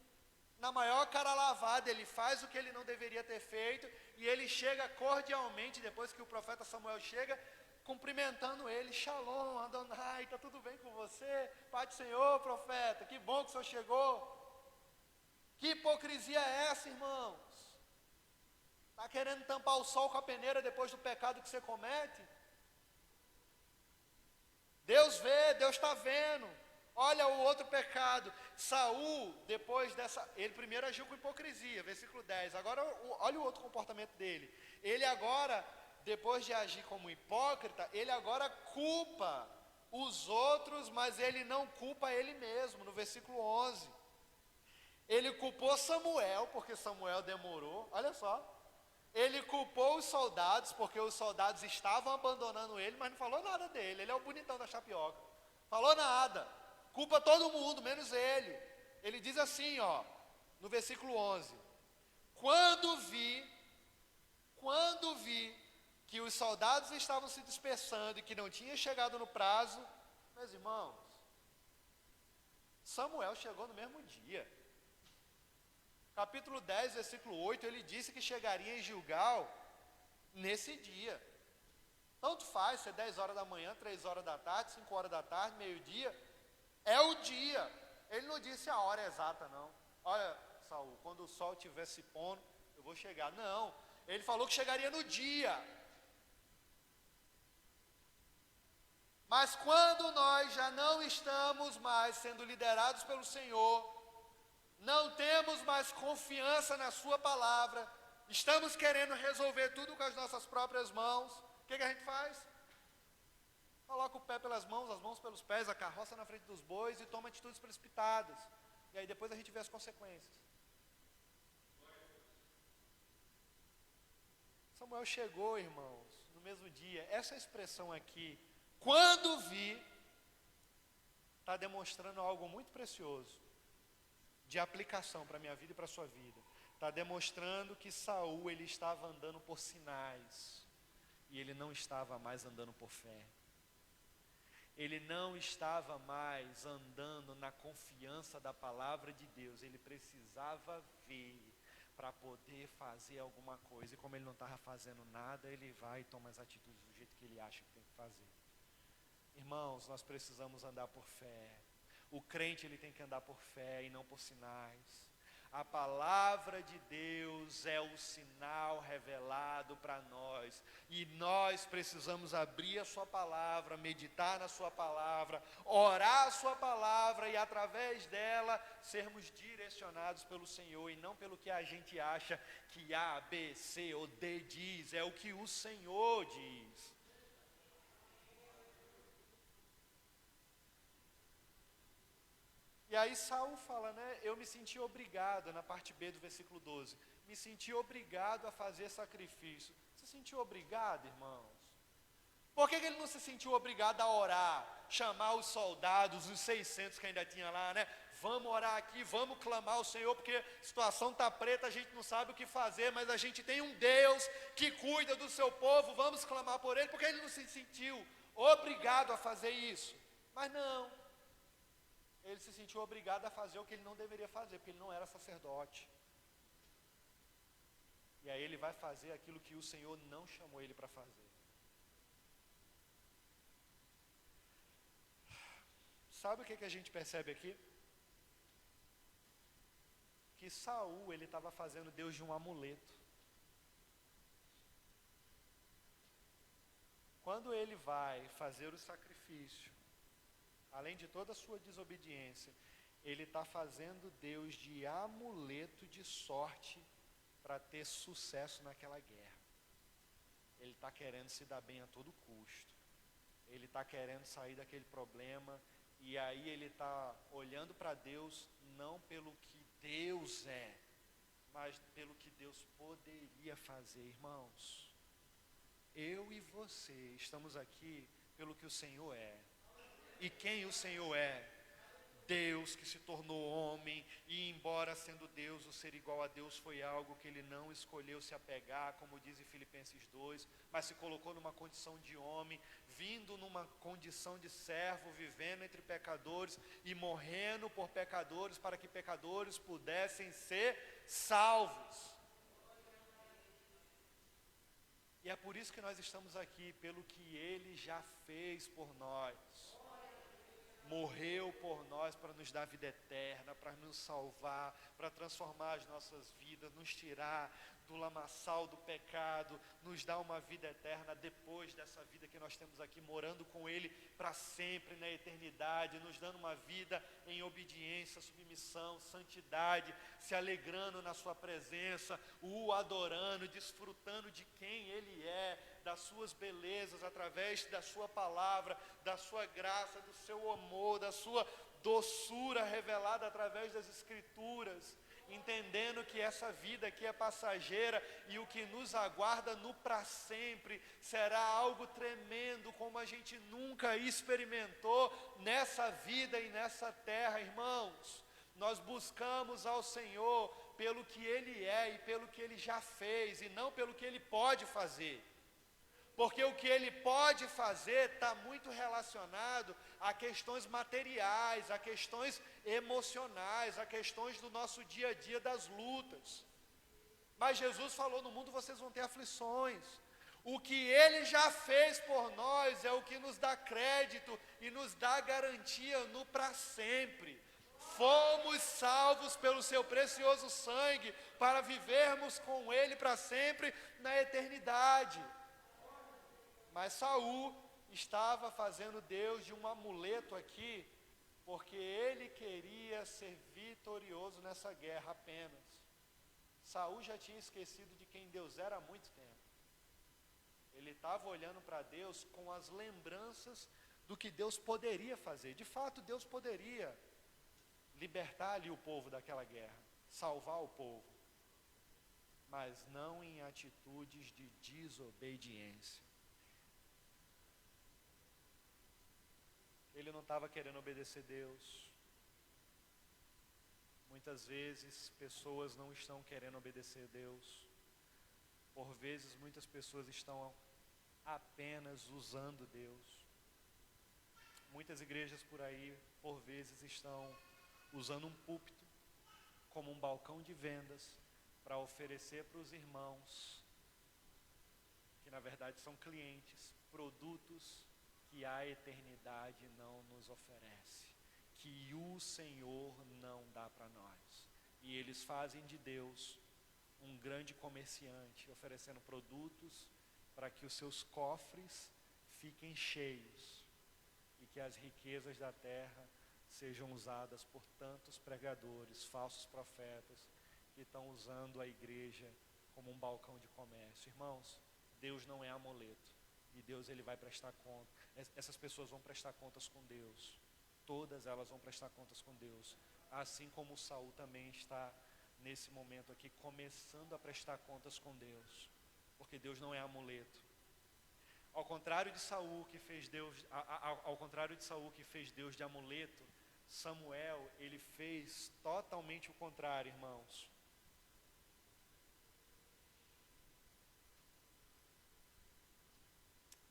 Speaker 1: Na maior cara lavada, ele faz o que ele não deveria ter feito, e ele chega cordialmente, depois que o profeta Samuel chega, cumprimentando ele: Shalom, Adonai, está tudo bem com você? Pai do Senhor, profeta, que bom que o Senhor chegou. Que hipocrisia é essa, irmãos? Está querendo tampar o sol com a peneira depois do pecado que você comete? Deus vê, Deus está vendo. Olha o outro pecado. Saul, depois dessa, ele primeiro agiu com hipocrisia, versículo 10. Agora, olha o outro comportamento dele. Ele agora, depois de agir como hipócrita, ele agora culpa os outros, mas ele não culpa ele mesmo, no versículo 11. Ele culpou Samuel, porque Samuel demorou, olha só. Ele culpou os soldados, porque os soldados estavam abandonando ele, mas não falou nada dele. Ele é o bonitão da chapioca. Falou nada. Culpa todo mundo, menos ele. Ele diz assim, no versículo 11. Quando vi que os soldados estavam se dispersando e que não tinha chegado no prazo, meus irmãos, Samuel chegou no mesmo dia. Capítulo 10, versículo 8, ele disse que chegaria em Gilgal nesse dia. Tanto faz, se é 10 horas da manhã, 3 horas da tarde, 5 horas da tarde, meio-dia, é o dia. Ele não disse a hora exata, não. Olha, Saul, quando o sol estiver se pondo, eu vou chegar. Não, ele falou que chegaria no dia. Mas quando nós já não estamos mais sendo liderados pelo Senhor, não temos mais confiança na sua palavra, estamos querendo resolver tudo com as nossas próprias mãos, o que a gente faz? Coloca o pé pelas mãos, as mãos pelos pés, a carroça na frente dos bois e toma atitudes precipitadas. E aí depois a gente vê as consequências. Samuel chegou, irmãos, no mesmo dia. Essa expressão aqui, quando vi, está demonstrando algo muito precioso, de aplicação para a minha vida e para a sua vida. Está demonstrando que Saul, ele estava andando por sinais, e ele não estava mais andando por fé. Ele não estava mais andando na confiança da palavra de Deus. Ele precisava ver para poder fazer alguma coisa. E como ele não estava fazendo nada, ele vai e toma as atitudes do jeito que ele acha que tem que fazer. Irmãos, nós precisamos andar por fé. O crente, ele tem que andar por fé e não por sinais. A palavra de Deus é o sinal revelado para nós, e nós precisamos abrir a sua palavra, meditar na sua palavra, orar a sua palavra, e através dela sermos direcionados pelo Senhor, e não pelo que a gente acha que A, B, C ou D diz, é o que o Senhor diz. E aí Saul fala, eu me senti obrigado, na parte B do versículo 12, me senti obrigado a fazer sacrifício. Se sentiu obrigado, irmãos? Por que ele não se sentiu obrigado a orar, chamar os soldados, os 600 que ainda tinha lá, Vamos orar aqui, vamos clamar ao Senhor, porque a situação está preta, a gente não sabe o que fazer, mas a gente tem um Deus que cuida do seu povo, vamos clamar por Ele. Por que ele não se sentiu obrigado a fazer isso? Mas não. Ele se sentiu obrigado a fazer o que ele não deveria fazer, porque ele não era sacerdote. E aí ele vai fazer aquilo que o Senhor não chamou ele para fazer. Sabe o que a gente percebe aqui? Que Saul, ele estava fazendo Deus de um amuleto. quando ele vai fazer o sacrifício, além de toda a sua desobediência, ele está fazendo Deus de amuleto de sorte para ter sucesso naquela guerra. Ele está querendo se dar bem a todo custo. Ele está querendo sair daquele problema. E aí ele está olhando para Deus, não pelo que Deus é, mas pelo que Deus poderia fazer. Irmãos, eu e você estamos aqui pelo que o Senhor é. E quem o Senhor é? Deus que se tornou homem, e embora sendo Deus, o ser igual a Deus foi algo que ele não escolheu se apegar, como diz em Filipenses 2, mas se colocou numa condição de homem, vindo numa condição de servo, vivendo entre pecadores e morrendo por pecadores, para que pecadores pudessem ser salvos. E é por isso que nós estamos aqui, pelo que ele já fez por nós. Morreu por nós para nos dar vida eterna, para nos salvar, para transformar as nossas vidas, nos tirar do lamaçal do pecado, nos dar uma vida eterna depois dessa vida que nós temos aqui, morando com Ele para sempre na eternidade, nos dando uma vida em obediência, submissão, santidade, se alegrando na Sua presença, o adorando, desfrutando de quem Ele é, das suas belezas, através da sua palavra, da sua graça, do seu amor, da sua doçura revelada através das Escrituras, entendendo que essa vida aqui é passageira e o que nos aguarda no para sempre será algo tremendo, como a gente nunca experimentou nessa vida e nessa terra. Irmãos, nós buscamos ao Senhor pelo que Ele é e pelo que Ele já fez, e não pelo que Ele pode fazer. Porque o que Ele pode fazer está muito relacionado a questões materiais, a questões emocionais, a questões do nosso dia a dia das lutas. Mas Jesus falou: no mundo vocês vão ter aflições. O que Ele já fez por nós é o que nos dá crédito e nos dá garantia no para sempre. Fomos salvos pelo Seu precioso sangue para vivermos com Ele para sempre na eternidade. Mas Saul estava fazendo Deus de um amuleto aqui, porque ele queria ser vitorioso nessa guerra apenas. Saul já tinha esquecido de quem Deus era há muito tempo. Ele estava olhando para Deus com as lembranças do que Deus poderia fazer. De fato, Deus poderia libertar ali o povo daquela guerra, salvar o povo, mas não em atitudes de desobediência. Ele não estava querendo obedecer Deus. Muitas vezes, pessoas não estão querendo obedecer Deus. Por vezes, muitas pessoas estão apenas usando Deus. Muitas igrejas por aí, por vezes, estão usando um púlpito como um balcão de vendas para oferecer para os irmãos, que na verdade são clientes, produtos que a eternidade não nos oferece, que o Senhor não dá para nós. E eles fazem de Deus um grande comerciante, oferecendo produtos para que os seus cofres fiquem cheios e que as riquezas da terra sejam usadas por tantos pregadores, falsos profetas, que estão usando a igreja como um balcão de comércio. Irmãos, Deus não é amuleto. E Deus, Ele vai prestar conta. Essas pessoas vão prestar contas com Deus. Todas elas vão prestar contas com Deus. Assim como Saul também está, nesse momento aqui, começando a prestar contas com Deus. Porque Deus não é amuleto. Ao contrário de Saul, que fez Deus de amuleto, Samuel, ele fez totalmente o contrário, irmãos.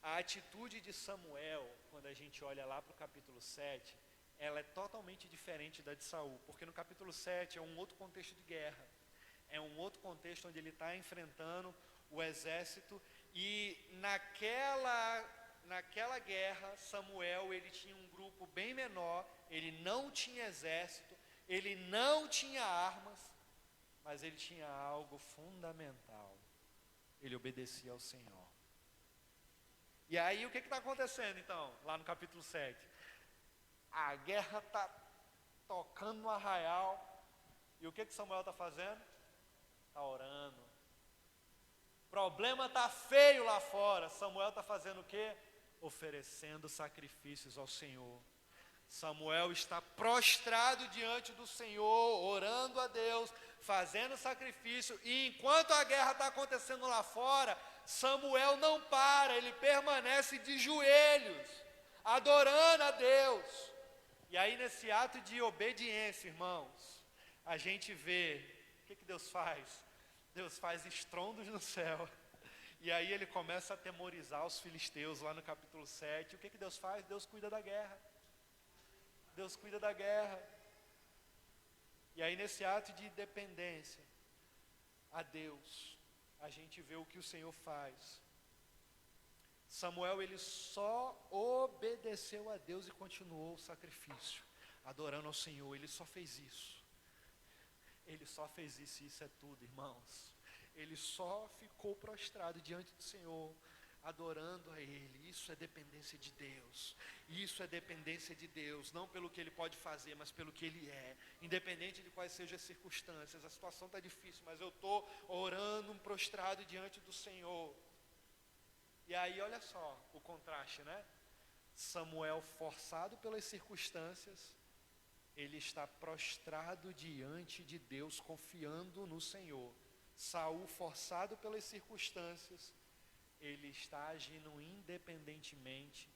Speaker 1: A atitude de Samuel, quando a gente olha lá para o capítulo 7, ela é totalmente diferente da de Saul, porque no capítulo 7 é um outro contexto de guerra, é um outro contexto onde ele está enfrentando o exército, e naquela guerra, Samuel, ele tinha um grupo bem menor, ele não tinha exército, ele não tinha armas, mas ele tinha algo fundamental: ele obedecia ao Senhor. E aí o que está acontecendo então, lá no capítulo 7? A guerra está tocando no arraial, e o que Samuel está fazendo? Está orando. O problema está feio lá fora, Samuel está fazendo o quê? Oferecendo sacrifícios ao Senhor. Samuel está prostrado diante do Senhor, orando a Deus, fazendo sacrifício, e enquanto a guerra está acontecendo lá fora, Samuel não para, ele permanece de joelhos, adorando a Deus. E aí nesse ato de obediência, irmãos, a gente vê, o que Deus faz? Deus faz estrondos no céu, e aí ele começa a atemorizar os filisteus lá no capítulo 7, o que Deus faz? Deus cuida da guerra. Deus cuida da guerra. E aí nesse ato de dependência a Deus, a gente vê o que o Senhor faz. Samuel, ele só obedeceu a Deus e continuou o sacrifício, adorando ao Senhor. Ele só fez isso. Ele só fez isso, e isso é tudo, irmãos. Ele só ficou prostrado diante do Senhor, adorando a Ele. Isso é dependência de Deus. Isso é dependência de Deus, não pelo que Ele pode fazer, mas pelo que Ele é. Independente de quais sejam as circunstâncias, a situação está difícil, mas eu estou orando, prostrado diante do Senhor. E aí olha só o contraste, né? Samuel, forçado pelas circunstâncias, ele está prostrado diante de Deus, confiando no Senhor. Saul, forçado pelas circunstâncias, ele está agindo independentemente,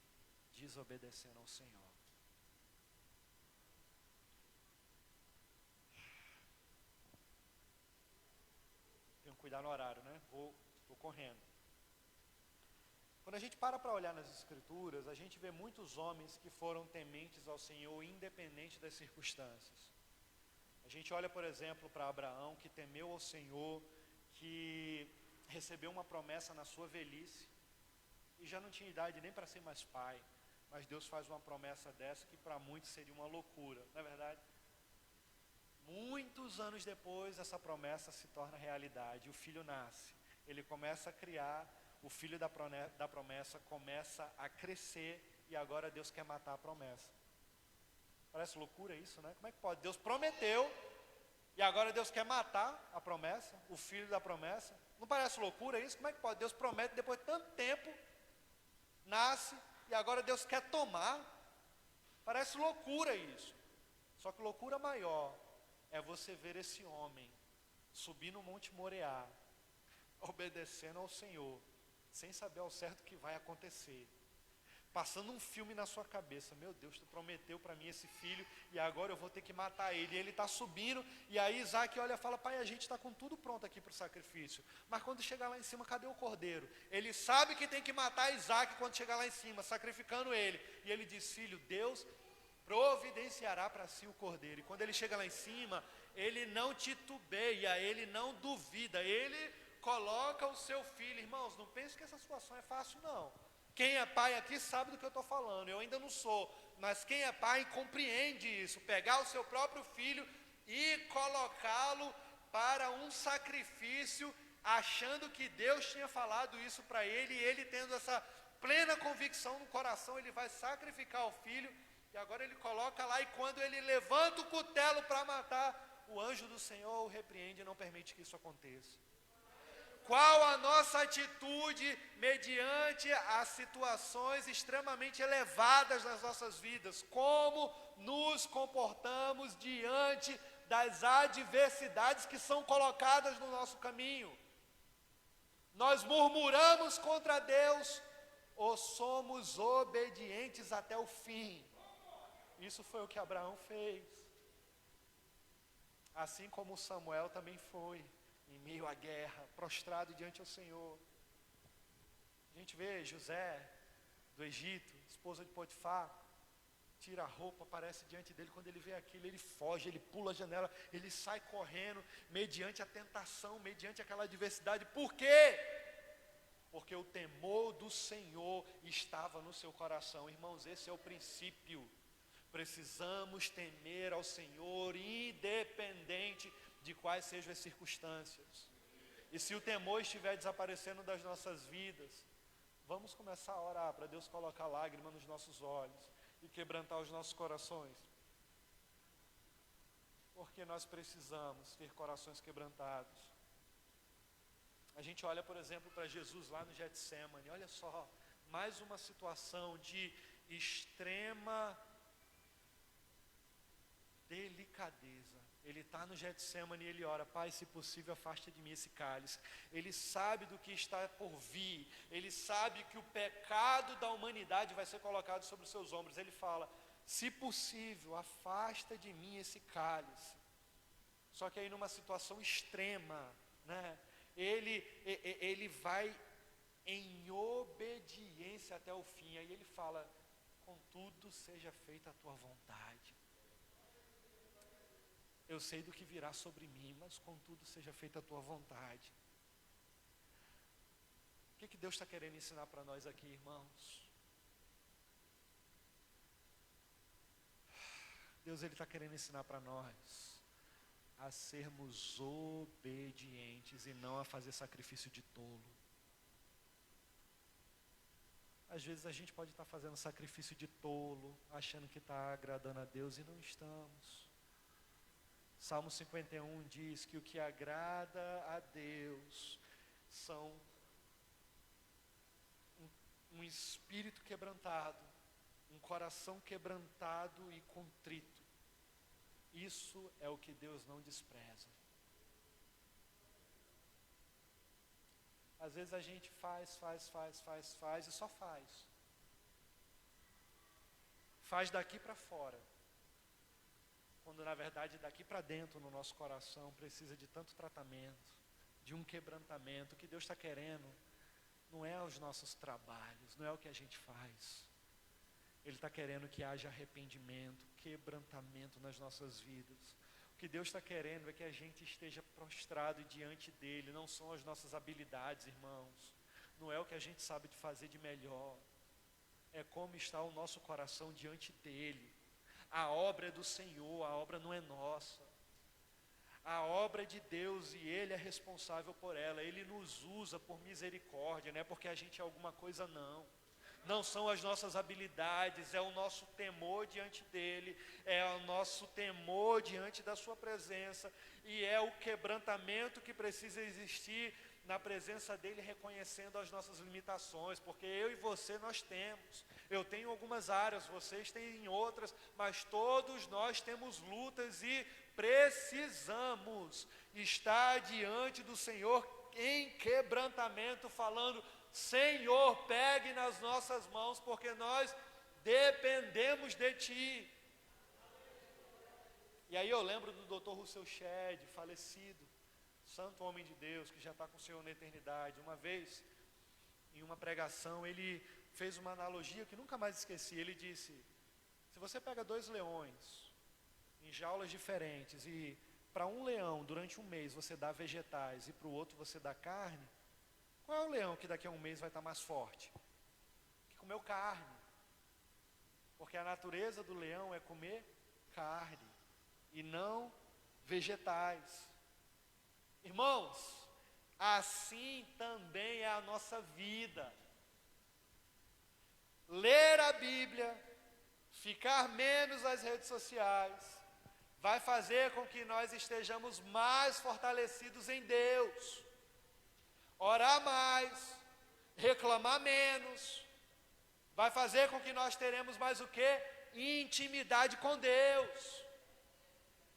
Speaker 1: desobedecendo ao Senhor. Tenho que cuidar no horário, né? Vou correndo. Quando a gente para olhar nas Escrituras, a gente vê muitos homens que foram tementes ao Senhor, independente das circunstâncias. A gente olha, por exemplo, para Abraão, que temeu ao Senhor, que recebeu uma promessa na sua velhice, e já não tinha idade nem para ser mais pai, mas Deus faz uma promessa dessa, que para muitos seria uma loucura, não é verdade? Muitos anos depois, essa promessa se torna realidade, o filho nasce, ele começa a criar, o filho da promessa começa a crescer, e agora Deus quer matar a promessa. Parece loucura isso, né? Como é que pode? Deus prometeu, e agora Deus quer matar a promessa, o filho da promessa. Não parece loucura isso? Como é que pode? Deus promete, depois de tanto tempo, nasce, e agora Deus quer tomar. Parece loucura isso. Só que loucura maior é você ver esse homem subir no Monte Moriá, obedecendo ao Senhor, sem saber ao certo o que vai acontecer, passando um filme na sua cabeça. Meu Deus, tu prometeu para mim esse filho, e agora eu vou ter que matar ele. E ele está subindo, e aí Isaac olha e fala: pai, a gente está com tudo pronto aqui para o sacrifício, mas quando chegar lá em cima, cadê o cordeiro? Ele sabe que tem que matar Isaac quando chegar lá em cima, sacrificando ele. E ele diz: filho, Deus providenciará para si o cordeiro. E quando ele chega lá em cima, ele não titubeia, ele não duvida, ele coloca o seu filho. Irmãos, não pense que essa situação é fácil, não. Quem é pai aqui sabe do que eu estou falando. Eu ainda não sou, mas quem é pai compreende isso. Pegar o seu próprio filho e colocá-lo para um sacrifício, achando que Deus tinha falado isso para ele, e ele tendo essa plena convicção no coração, ele vai sacrificar o filho, e agora ele coloca lá, e quando ele levanta o cutelo para matar, o anjo do Senhor o repreende e não permite que isso aconteça. Qual a nossa atitude mediante as situações extremamente elevadas nas nossas vidas? Como nos comportamos diante das adversidades que são colocadas no nosso caminho? Nós murmuramos contra Deus ou somos obedientes até o fim? Isso foi o que Abraão fez. Assim como Samuel também foi, em meio à guerra, prostrado diante do Senhor. A gente vê José, do Egito, esposa de Potifar, tira a roupa, aparece diante dele. Quando ele vê aquilo, ele foge, ele pula a janela, ele sai correndo, mediante a tentação, mediante aquela adversidade. Por quê? Porque o temor do Senhor estava no seu coração. Irmãos, esse é o princípio. Precisamos temer ao Senhor, independente de quais sejam as circunstâncias. E se o temor estiver desaparecendo das nossas vidas, Vamos começar a orar para Deus colocar lágrima nos nossos olhos e quebrantar os nossos corações. Porque nós precisamos ter corações quebrantados. A gente olha, por exemplo, para Jesus lá no Getsemane. Olha só, mais uma situação de extrema delicadeza. Ele está no Getsemane e ele ora: Pai, se possível, afasta de mim esse cálice. Ele sabe do que está por vir. Ele sabe que o pecado da humanidade vai ser colocado sobre os seus ombros. Ele fala: se possível, afasta de mim esse cálice. Só que aí numa situação extrema, né? Ele vai em obediência até o fim. Aí ele fala: contudo seja feita a tua vontade. Eu sei do que virá sobre mim, mas contudo seja feita a tua vontade. O que Deus está querendo ensinar para nós aqui, irmãos? Deus está querendo ensinar para nós a sermos obedientes e não a fazer sacrifício de tolo. Às vezes a gente pode estar fazendo sacrifício de tolo, achando que está agradando a Deus e não estamos. Salmo 51 diz que o que agrada a Deus são um espírito quebrantado, um coração quebrantado e contrito. Isso é o que Deus não despreza. Às vezes a gente faz e só faz. Faz daqui para fora. Quando na verdade daqui para dentro no nosso coração precisa de tanto tratamento, de um quebrantamento. O que Deus está querendo não é os nossos trabalhos, não é o que a gente faz. Ele está querendo que haja arrependimento, quebrantamento nas nossas vidas. O que Deus está querendo é que a gente esteja prostrado diante dEle. Não são as nossas habilidades, irmãos. Não é o que a gente sabe de fazer de melhor. É como está o nosso coração diante dEle. A obra é do Senhor, a obra não é nossa. A obra é de Deus e Ele é responsável por ela. Ele nos usa por misericórdia, não é porque a gente é alguma coisa, não. Não são as nossas habilidades, é o nosso temor diante dEle, é o nosso temor diante da Sua presença, e é o quebrantamento que precisa existir na presença dEle, reconhecendo as nossas limitações, porque eu e você nós temos. Eu tenho algumas áreas, vocês têm outras, mas todos nós temos lutas e precisamos estar diante do Senhor em quebrantamento, falando: Senhor, pegue nas nossas mãos, porque nós dependemos de Ti. E aí eu lembro do Dr. Russell Shedd, falecido, santo homem de Deus, que já está com o Senhor na eternidade. Uma vez, em uma pregação, ele fez uma analogia que nunca mais esqueci. Ele disse: se você pega 2 leões em jaulas diferentes e para um leão durante um mês você dá vegetais e para o outro você dá carne, qual é o leão que daqui a um mês vai estar mais forte? Que comeu carne. Porque a natureza do leão é comer carne e não vegetais. Irmãos, assim também é a nossa vida. Ler a Bíblia, ficar menos nas redes sociais, vai fazer com que nós estejamos mais fortalecidos em Deus. Orar mais, reclamar menos, vai fazer com que nós teremos mais o quê? Intimidade com Deus.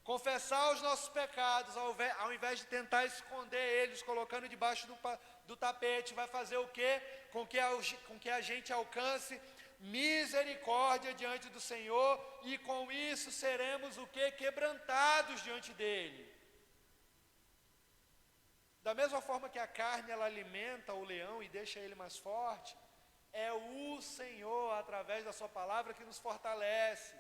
Speaker 1: Confessar os nossos pecados, ao invés de tentar esconder eles, colocando debaixo do tapete, vai fazer o quê? Com que a gente alcance misericórdia diante do Senhor, e com isso seremos o quê? Quebrantados diante dEle. Da mesma forma que a carne ela alimenta o leão e deixa ele mais forte, é o Senhor, através da Sua palavra, que nos fortalece.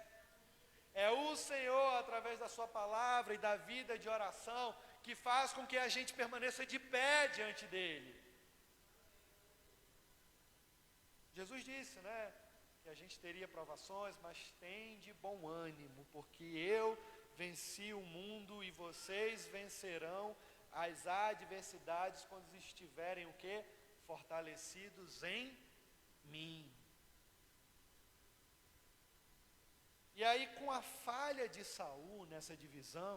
Speaker 1: É o Senhor, através da Sua palavra e da vida de oração, que faz com que a gente permaneça de pé diante dEle. Jesus disse, né, que a gente teria provações, mas tem de bom ânimo, porque eu venci o mundo e vocês vencerão as adversidades quando estiverem o quê? Fortalecidos em mim. E aí, com a falha de Saul nessa divisão,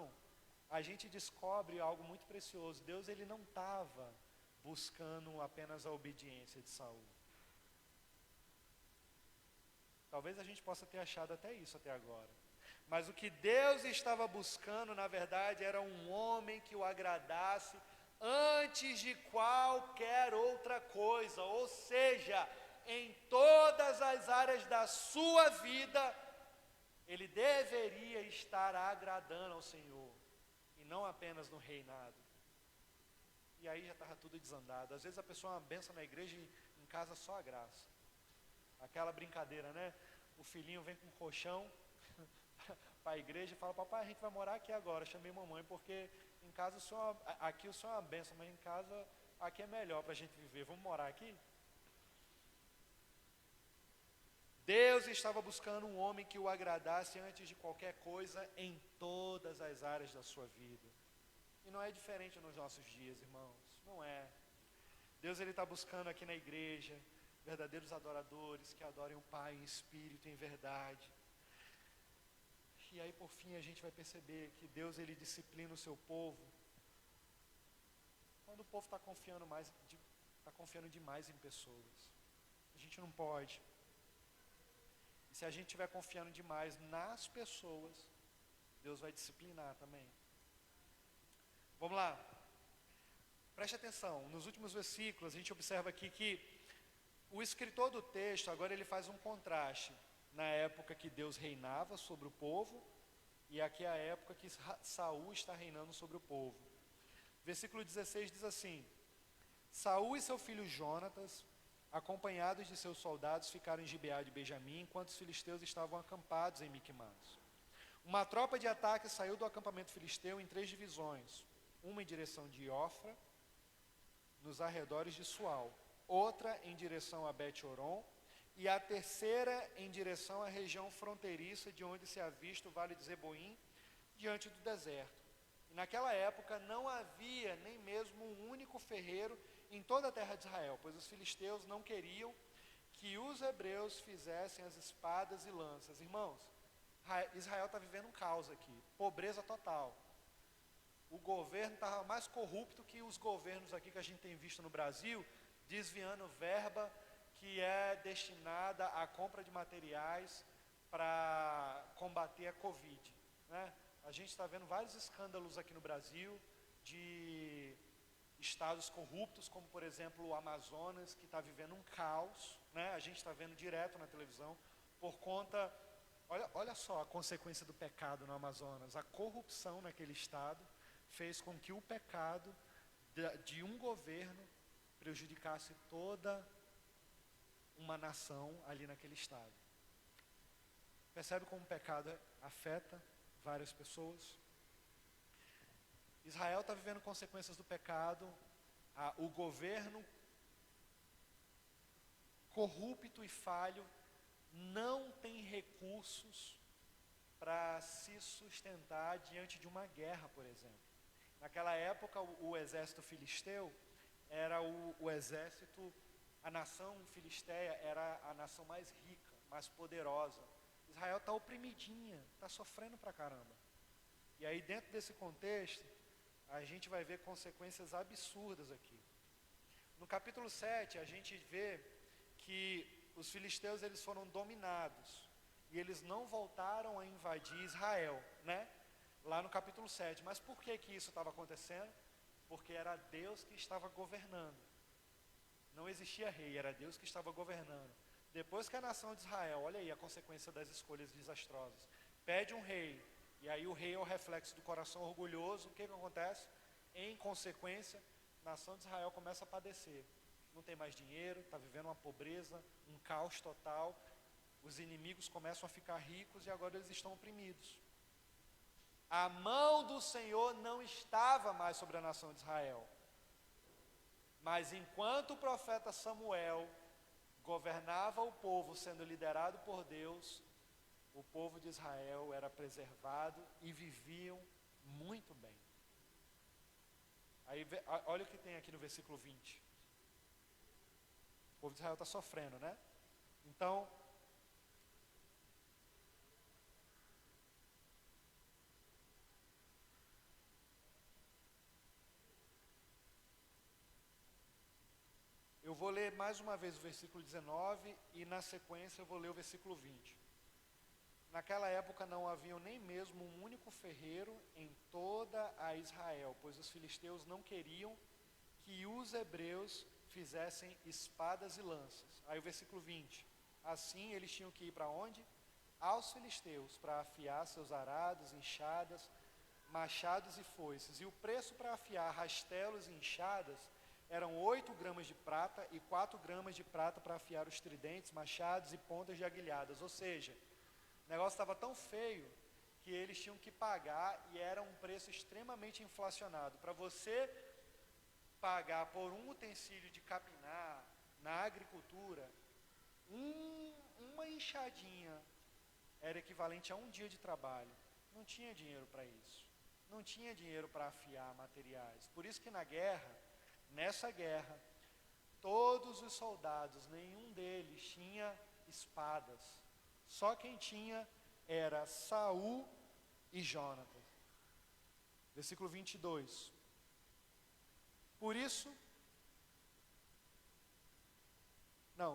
Speaker 1: a gente descobre algo muito precioso. Deus, ele não estava buscando apenas a obediência de Saul. Talvez a gente possa ter achado até isso até agora. Mas o que Deus estava buscando, na verdade, era um homem que o agradasse antes de qualquer outra coisa. Ou seja, em todas as áreas da sua vida, ele deveria estar agradando ao Senhor, e não apenas no reinado. E aí já estava tudo desandado. Às vezes a pessoa é uma benção na igreja e em casa só a graça. Aquela brincadeira, né? O filhinho vem com um colchão para a igreja e fala: papai, a gente vai morar aqui agora. Chamei mamãe porque em casa aqui o senhor é uma benção, mas em casa aqui é melhor para a gente viver. Vamos morar aqui? Deus estava buscando um homem que o agradasse antes de qualquer coisa em todas as áreas da sua vida. E não é diferente nos nossos dias, irmãos. Não é. Deus, ele está buscando aqui na igreja verdadeiros adoradores que adorem o Pai em espírito e em verdade. E aí, por fim, a gente vai perceber que Deus, ele disciplina o seu povo quando o povo está confiando demais em pessoas. A gente não pode. E se a gente estiver confiando demais nas pessoas, Deus vai disciplinar também. Vamos lá. Preste atenção. Nos últimos versículos, a gente observa aqui que o escritor do texto, agora ele faz um contraste na época que Deus reinava sobre o povo e aqui a época que Saul está reinando sobre o povo. Versículo 16 diz assim: Saul e seu filho Jonatas, acompanhados de seus soldados, ficaram em Gibeá de Benjamim, enquanto os filisteus estavam acampados em Miquimás. Uma tropa de ataque saiu do acampamento filisteu em 3 divisões, uma em direção de Ofra, nos arredores de Sual, outra em direção a Bet-Horon, e a terceira em direção à região fronteiriça de onde se avista o vale de Zeboim, diante do deserto. E naquela época não havia nem mesmo um único ferreiro em toda a terra de Israel, pois os filisteus não queriam que os hebreus fizessem as espadas e lanças. Irmãos, Israel está vivendo um caos aqui, pobreza total. O governo estava mais corrupto que os governos aqui que a gente tem visto no Brasil, desviando verba que é destinada à compra de materiais para combater a Covid, né? A gente está vendo vários escândalos aqui no Brasil de estados corruptos, como por exemplo o Amazonas, que está vivendo um caos, né? A gente está vendo direto na televisão, por conta, olha só a consequência do pecado no Amazonas. A corrupção naquele estado fez com que o pecado de um governo prejudicasse toda uma nação ali naquele estado. Percebe como o pecado afeta várias pessoas? Israel está vivendo consequências do pecado, o governo corrupto e falho não tem recursos para se sustentar diante de uma guerra, por exemplo. Naquela época, o exército filisteu era o exército, a nação filisteia era a nação mais rica, mais poderosa. Israel está oprimidinha, está sofrendo pra caramba. E aí, dentro desse contexto, a gente vai ver consequências absurdas aqui. No capítulo 7, a gente vê que os filisteus eles foram dominados e eles não voltaram a invadir Israel, né? Lá no capítulo 7. Mas por que isso estava acontecendo? Porque era Deus que estava governando. Não existia rei, era Deus que estava governando. Depois que a nação de Israel, olha aí a consequência das escolhas desastrosas, pede um rei, e aí o rei é o reflexo do coração orgulhoso, o que acontece? Em consequência, a nação de Israel começa a padecer. Não tem mais dinheiro, está vivendo uma pobreza, um caos total, os inimigos começam a ficar ricos e agora eles estão oprimidos. A mão do Senhor não estava mais sobre a nação de Israel. Mas enquanto o profeta Samuel governava o povo sendo liderado por Deus, o povo de Israel era preservado e viviam muito bem. Aí olha o que tem aqui no versículo 20. O povo de Israel está sofrendo, né? Então, eu vou ler mais uma vez o versículo 19 e na sequência eu vou ler o versículo 20. Naquela época não havia nem mesmo um único ferreiro em toda a Israel, pois os filisteus não queriam que os hebreus fizessem espadas e lanças. Aí o versículo 20. Assim eles tinham que ir para onde? Aos filisteus, para afiar seus arados, enxadas, machados e foices. E o preço para afiar rastelos e enxadas eram 8 gramas de prata e 4 gramas de prata para afiar os tridentes, machados e pontas de aguilhadas. Ou seja, o negócio estava tão feio que eles tinham que pagar e era um preço extremamente inflacionado. Para você pagar por um utensílio de capinar na agricultura, uma enxadinha era equivalente a um dia de trabalho. Não tinha dinheiro para isso. Não tinha dinheiro para afiar materiais. Por isso que nessa guerra, todos os soldados, nenhum deles tinha espadas. Só quem tinha era Saul e Jonatas. Versículo 22.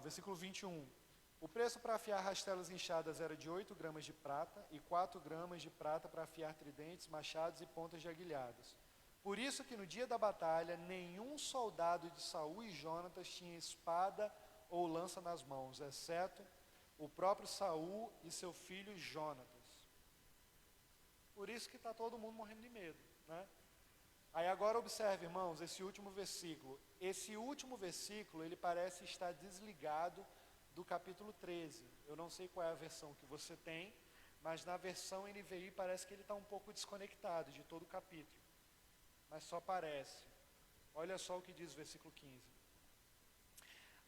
Speaker 1: Versículo 21. O preço para afiar rastelas inchadas era de 8 gramas de prata e 4 gramas de prata para afiar tridentes, machados e pontas de aguilhadas. Por isso que no dia da batalha, nenhum soldado de Saul e Jonatas tinha espada ou lança nas mãos, exceto o próprio Saul e seu filho Jonatas. Por isso que está todo mundo morrendo de medo, né? Aí agora observe, irmãos, esse último versículo. Esse último versículo, ele parece estar desligado do capítulo 13. Eu não sei qual é a versão que você tem, mas na versão NVI parece que ele está um pouco desconectado de todo o capítulo. Mas só parece. Olha só o que diz o versículo 15.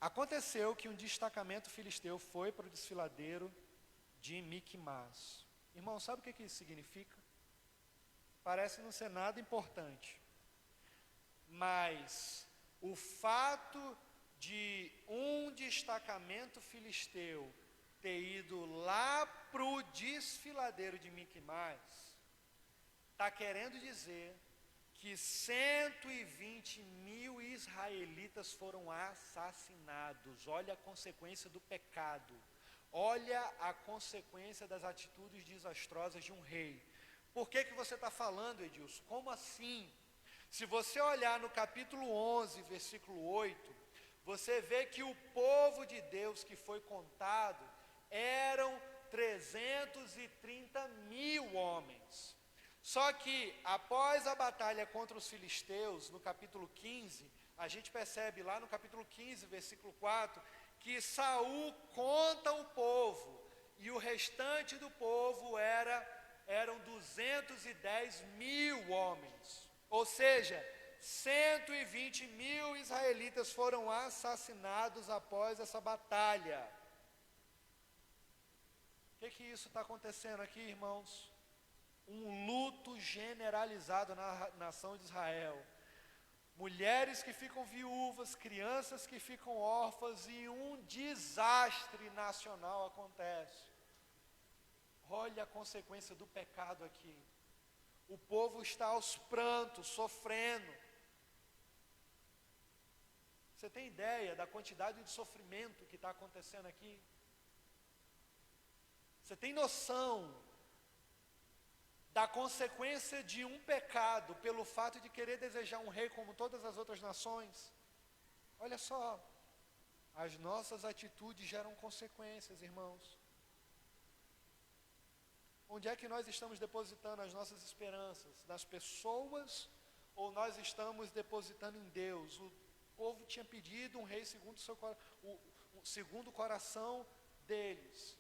Speaker 1: Aconteceu que um destacamento filisteu foi para o desfiladeiro de Miquimás. Irmão, sabe o que isso significa? Parece não ser nada importante. Mas o fato de um destacamento filisteu ter ido lá para o desfiladeiro de Miquimás, está querendo dizer que 120 mil israelitas foram assassinados. Olha a consequência do pecado. Olha a consequência das atitudes desastrosas de um rei. Por que você está falando, Edilson? Como assim? Se você olhar no capítulo 11, versículo 8, você vê que o povo de Deus que foi contado eram 330 mil homens. Só que após a batalha contra os filisteus, no capítulo 15, a gente percebe lá no capítulo 15, versículo 4, que Saul conta o povo, e o restante do povo eram 210 mil homens. Ou seja, 120 mil israelitas foram assassinados após essa batalha. O que isso está acontecendo aqui, irmãos? Um luto generalizado na nação de Israel. Mulheres que ficam viúvas, crianças que ficam órfãs, e um desastre nacional acontece. Olha a consequência do pecado aqui. O povo está aos prantos, sofrendo. Você tem ideia da quantidade de sofrimento que está acontecendo aqui? Você tem noção da consequência de um pecado pelo fato de querer desejar um rei como todas as outras nações? Olha só, as nossas atitudes geram consequências, irmãos. Onde é que nós estamos depositando as nossas esperanças? Nas pessoas ou nós estamos depositando em Deus? O povo tinha pedido um rei segundo o coração deles,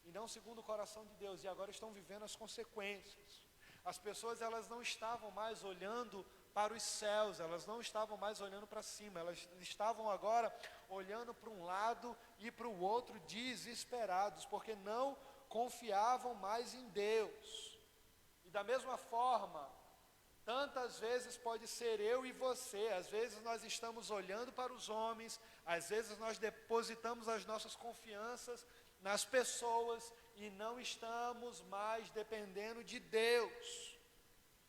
Speaker 1: e não segundo o coração de Deus, e agora estão vivendo as consequências. As pessoas, elas não estavam mais olhando para os céus, elas não estavam mais olhando para cima, elas estavam agora olhando para um lado e para o outro, desesperados, porque não confiavam mais em Deus. E da mesma forma, Tantas vezes pode ser eu e você, às vezes nós estamos olhando para os homens, às vezes nós depositamos as nossas confianças nas pessoas e não estamos mais dependendo de Deus.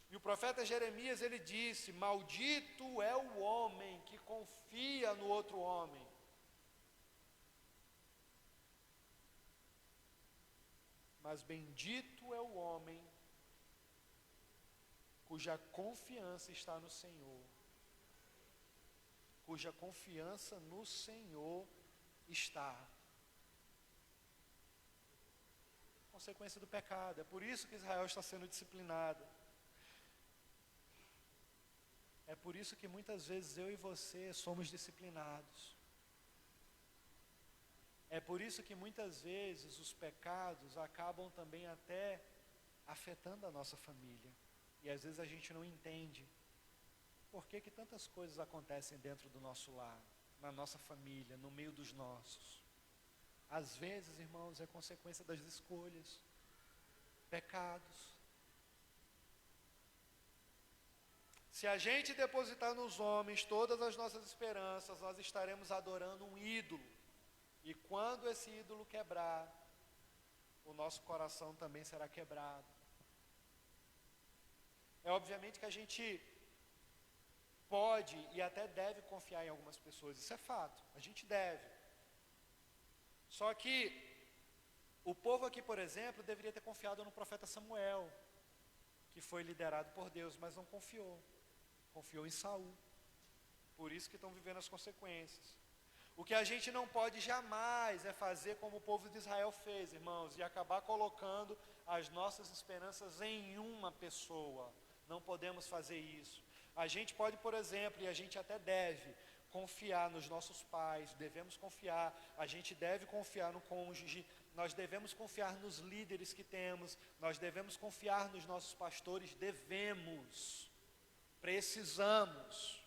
Speaker 1: E o profeta Jeremias, ele disse: maldito é o homem que confia no outro homem. Mas bendito é o homem cuja confiança está no Senhor, cuja confiança no Senhor está. Consequência do pecado, é por isso que Israel está sendo disciplinado. É por isso que muitas vezes eu e você somos disciplinados. É por isso que muitas vezes os pecados acabam também até afetando a nossa família. E às vezes a gente não entende por que tantas coisas acontecem dentro do nosso lar, na nossa família, no meio dos nossos. Às vezes, irmãos, é consequência das escolhas, pecados. Se a gente depositar nos homens todas as nossas esperanças, nós estaremos adorando um ídolo. E quando esse ídolo quebrar, o nosso coração também será quebrado. É obviamente que a gente pode e até deve confiar em algumas pessoas, isso é fato, a gente deve. Só que o povo aqui, por exemplo, deveria ter confiado no profeta Samuel, que foi liderado por Deus, mas não confiou. Confiou em Saul. Por isso que estão vivendo as consequências. O que a gente não pode jamais é fazer como o povo de Israel fez, irmãos, e acabar colocando as nossas esperanças em uma pessoa. Não podemos fazer isso. A gente pode, por exemplo, e a gente até deve, confiar nos nossos pais, devemos confiar, a gente deve confiar no cônjuge, nós devemos confiar nos líderes que temos, nós devemos confiar nos nossos pastores, devemos, precisamos,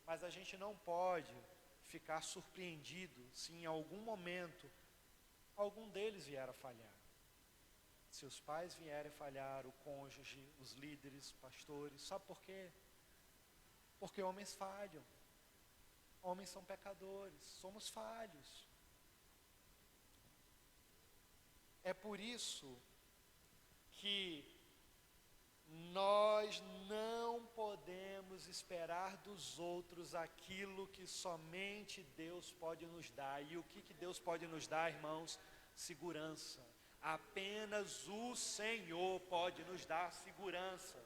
Speaker 1: mas a gente não pode ficar surpreendido se em algum momento algum deles vier a falhar. Se os pais vierem falhar, o cônjuge, os líderes, pastores, sabe por quê? Porque homens falham, homens são pecadores, somos falhos. É por isso que nós não podemos esperar dos outros aquilo que somente Deus pode nos dar. E o que Deus pode nos dar, irmãos? Segurança. Apenas o Senhor pode nos dar segurança.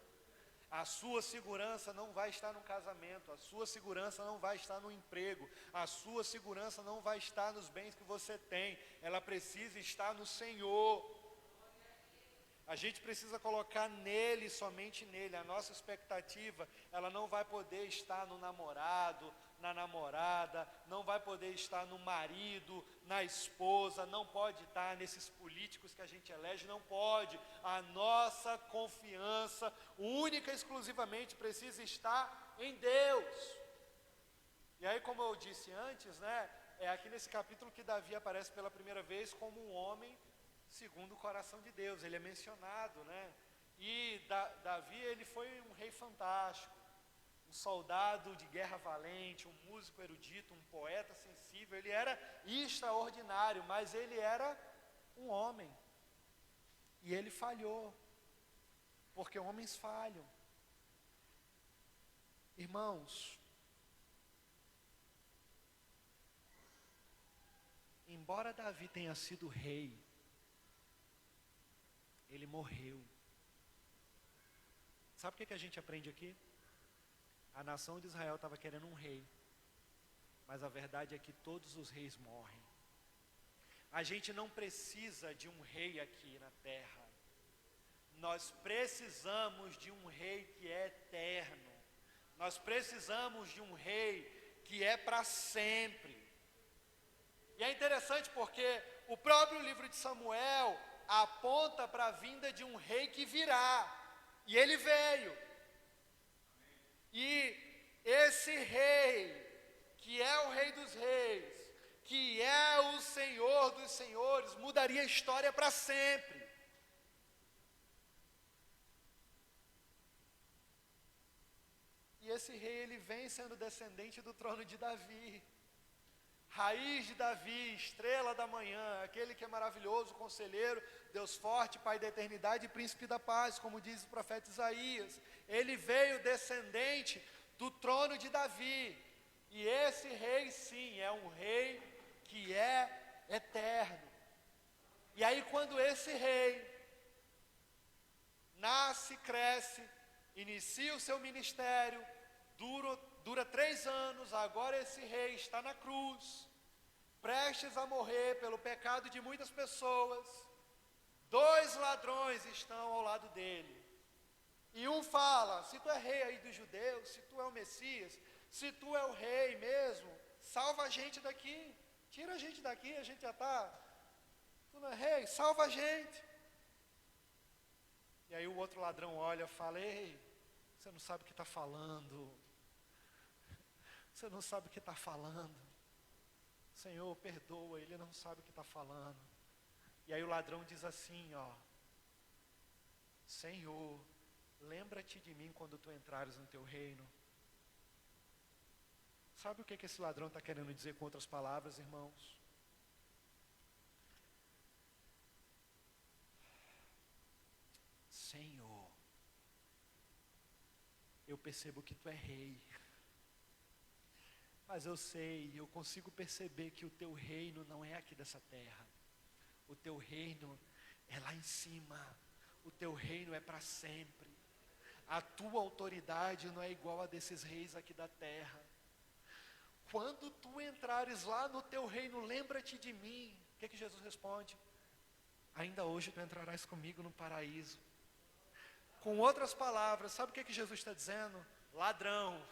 Speaker 1: A sua segurança não vai estar no casamento, a sua segurança não vai estar no emprego, a sua segurança não vai estar nos bens que você tem, ela precisa estar no Senhor. A gente precisa colocar nele, somente nele. A nossa expectativa, ela não vai poder estar no namorado, na namorada, não vai poder estar no marido, na esposa, não pode estar nesses políticos que a gente elege, não pode. A nossa confiança, única e exclusivamente, precisa estar em Deus. E aí, como eu disse antes, né, é aqui nesse capítulo que Davi aparece pela primeira vez como um homem segundo o coração de Deus, ele é mencionado, né? E Davi, ele foi um rei fantástico, um soldado de guerra valente, um músico erudito, um poeta sensível, ele era extraordinário, mas ele era um homem, e ele falhou, porque homens falham. Irmãos, embora Davi tenha sido rei, ele morreu. Sabe o que a gente aprende aqui? A nação de Israel estava querendo um rei, mas a verdade é que todos os reis morrem. A gente não precisa de um rei aqui na terra, nós precisamos de um rei que é eterno, nós precisamos de um rei que é para sempre. E é interessante porque o próprio livro de Samuel aponta para a vinda de um rei que virá, e ele veio, e esse rei, que é o rei dos reis, que é o Senhor dos senhores, mudaria a história para sempre. E esse rei, ele vem sendo descendente do trono de Davi. Raiz de Davi, estrela da manhã, aquele que é maravilhoso, conselheiro, Deus forte, Pai da eternidade e príncipe da paz, como diz o profeta Isaías. Ele veio descendente do trono de Davi. E esse rei, sim, é um rei que é eterno. E aí, quando esse rei nasce, cresce, inicia o seu ministério, dura 3 anos, agora esse rei está na cruz, prestes a morrer pelo pecado de muitas pessoas. 2 ladrões estão ao lado dele. E um fala: se tu é rei aí dos judeus, se tu é o Messias, se tu é o rei mesmo, salva a gente daqui, tira a gente daqui, a gente já está, tu não é rei, salva a gente. E aí o outro ladrão olha e fala: ei, você não sabe o que está falando, você não sabe o que está falando, Senhor, perdoa, ele não sabe o que está falando. E aí o ladrão diz assim, ó: Senhor, lembra-te de mim quando tu entrares no teu reino. Sabe o que esse ladrão está querendo dizer com outras palavras, irmãos? Senhor, eu percebo que tu é rei, mas eu consigo perceber que o teu reino não é aqui dessa terra. O teu reino é lá em cima. O teu reino é para sempre. A tua autoridade não é igual a desses reis aqui da terra. Quando tu entrares lá no teu reino, lembra-te de mim. O que Jesus responde? Ainda hoje tu entrarás comigo no paraíso. Com outras palavras, sabe o que Jesus está dizendo? Ladrão,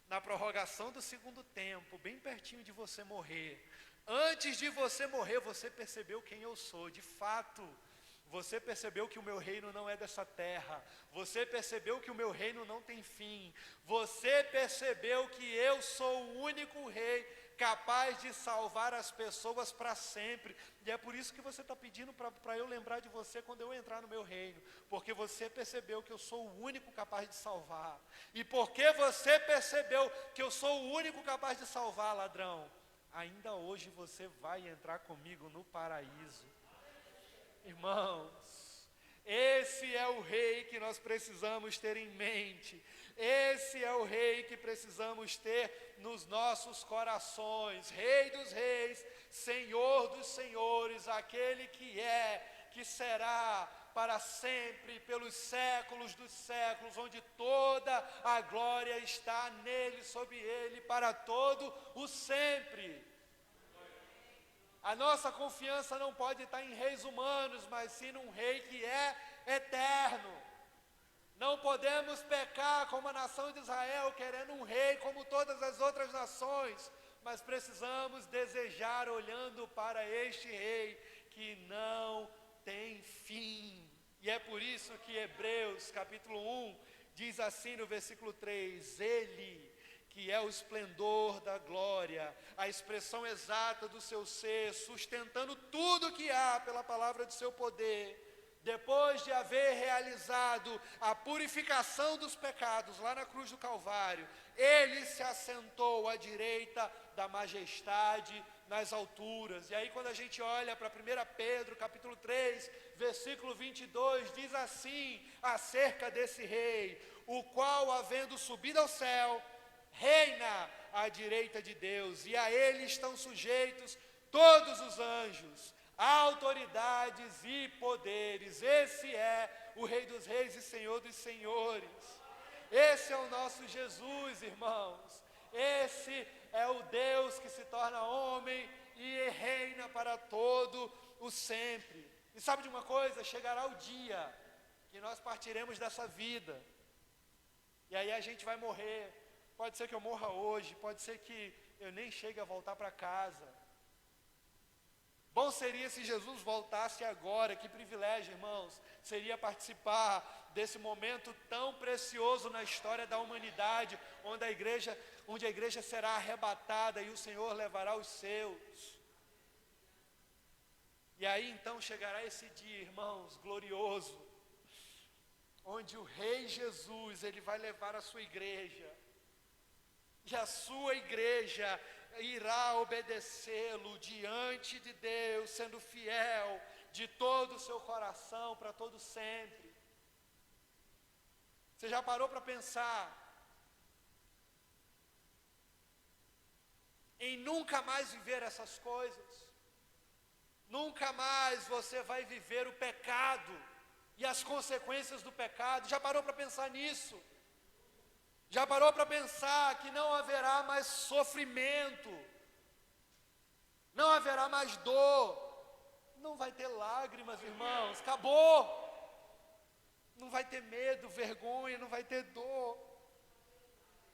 Speaker 1: na prorrogação do segundo tempo, bem pertinho de você morrer, antes de você morrer, você percebeu quem eu sou, de fato. Você percebeu que o meu reino não é dessa terra. Você percebeu que o meu reino não tem fim. Você percebeu que eu sou o único rei capaz de salvar as pessoas para sempre. E é por isso que você está pedindo para eu lembrar de você quando eu entrar no meu reino. Porque você percebeu que eu sou o único capaz de salvar. E porque você percebeu que eu sou o único capaz de salvar, ladrão, ainda hoje você vai entrar comigo no paraíso. Irmãos, esse é o rei que nós precisamos ter em mente. Esse é o rei que precisamos ter nos nossos corações. Rei dos reis, Senhor dos senhores, aquele que é, que será para sempre, pelos séculos dos séculos, onde toda a glória está nele, sobre ele, para todo o sempre. A nossa confiança não pode estar em reis humanos, mas sim num rei que é eterno. Não podemos pecar como a nação de Israel, querendo um rei como todas as outras nações, mas precisamos desejar olhando para este rei que não tem fim. E é por isso que Hebreus capítulo 1 diz assim no versículo 3, ele que é o esplendor da glória, a expressão exata do seu ser, sustentando tudo que há pela palavra de seu poder, depois de haver realizado a purificação dos pecados lá na cruz do Calvário, ele se assentou à direita da majestade nas alturas. E aí quando a gente olha para 1 Pedro capítulo 3, versículo 22, diz assim, acerca desse rei, o qual havendo subido ao céu, reina à direita de Deus, e a ele estão sujeitos todos os anjos, autoridades e poderes. Esse é o Rei dos reis e Senhor dos senhores. Esse é o nosso Jesus, irmãos. Esse é o Deus que se torna homem e reina para todo o sempre. E sabe de uma coisa? Chegará o dia que nós partiremos dessa vida, e aí a gente vai morrer. Pode ser que eu morra hoje, pode ser que eu nem chegue a voltar para casa. Bom seria se Jesus voltasse agora. Que privilégio, irmãos, seria participar desse momento tão precioso na história da humanidade, onde a igreja será arrebatada e o Senhor levará os seus. E aí então chegará esse dia, irmãos, glorioso, onde o Rei Jesus, ele vai levar a sua igreja, e a sua igreja irá obedecê-lo diante de Deus, sendo fiel de todo o seu coração para todo sempre. Você já parou para pensar em nunca mais viver essas coisas? Nunca mais você vai viver o pecado e as consequências do pecado. Já parou para pensar nisso? Já parou para pensar que não haverá mais sofrimento, não haverá mais dor, não vai ter lágrimas, irmãos, acabou. Não vai ter medo, vergonha, não vai ter dor.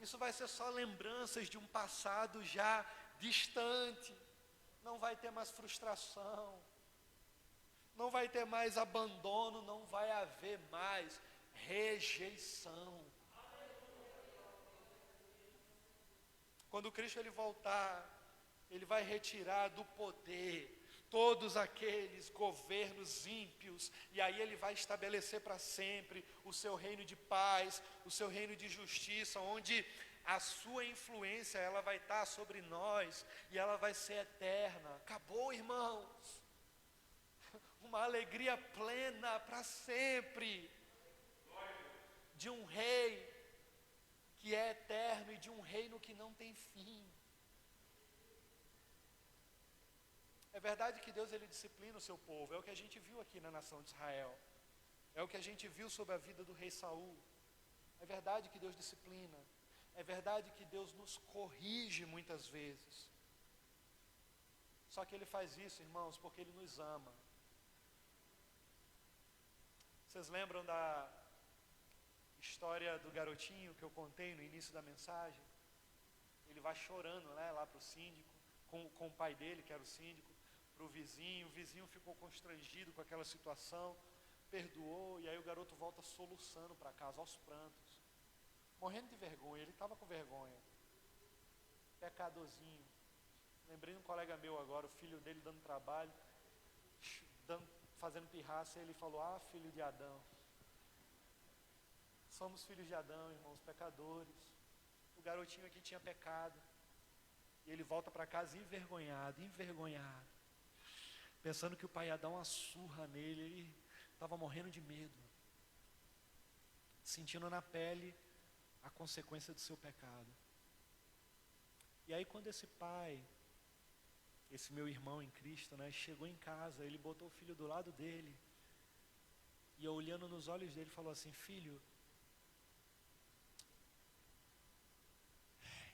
Speaker 1: Isso vai ser só lembranças de um passado já distante. Não vai ter mais frustração, não vai ter mais abandono, não vai haver mais rejeição. Quando Cristo ele voltar, ele vai retirar do poder todos aqueles governos ímpios, e aí ele vai estabelecer para sempre o seu reino de paz, o seu reino de justiça, onde a sua influência ela vai estar sobre nós, e ela vai ser eterna. Acabou, irmãos. Uma alegria plena para sempre, de um rei que é eterno, e de um reino que não tem fim. É verdade que Deus ele disciplina o seu povo, é o que a gente viu aqui na nação de Israel, é o que a gente viu sobre a vida do rei Saul. É verdade que Deus disciplina, é verdade que Deus nos corrige muitas vezes, só que Ele faz isso, irmãos, porque Ele nos ama. Vocês lembram da história do garotinho que eu contei no início da mensagem? Ele vai chorando, né, lá para o síndico, com o pai dele, que era o síndico, para o vizinho ficou constrangido com aquela situação, perdoou, e aí o garoto volta soluçando para casa, aos prantos, morrendo de vergonha. Ele estava com vergonha, pecadorzinho. Lembrei de um colega meu agora, o filho dele dando trabalho, fazendo pirraça, e ele falou: ah, filho de Adão. Somos filhos de Adão, irmãos, pecadores. O garotinho aqui tinha pecado, e ele volta para casa envergonhado, pensando que o pai ia dar uma surra nele. Ele estava morrendo de medo, sentindo na pele a consequência do seu pecado. E aí quando esse pai, esse meu irmão em Cristo, né, chegou em casa, ele botou o filho do lado dele, e olhando nos olhos dele falou assim: filho,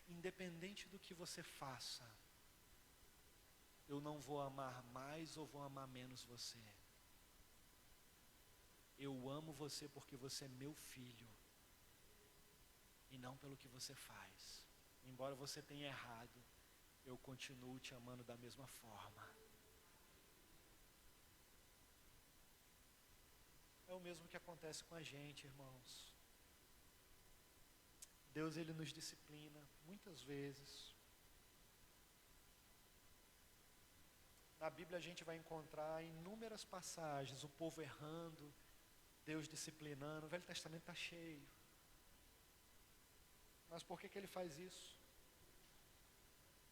Speaker 1: independente do que você faça, eu não vou amar mais ou vou amar menos você. Eu amo você porque você é meu filho, e não pelo que você faz. Embora você tenha errado, eu continuo te amando da mesma forma. É o mesmo que acontece com a gente, irmãos. Deus ele nos disciplina muitas vezes. Na Bíblia a gente vai encontrar inúmeras passagens, o povo errando, Deus disciplinando. O Velho Testamento está cheio. Mas por que ele faz isso?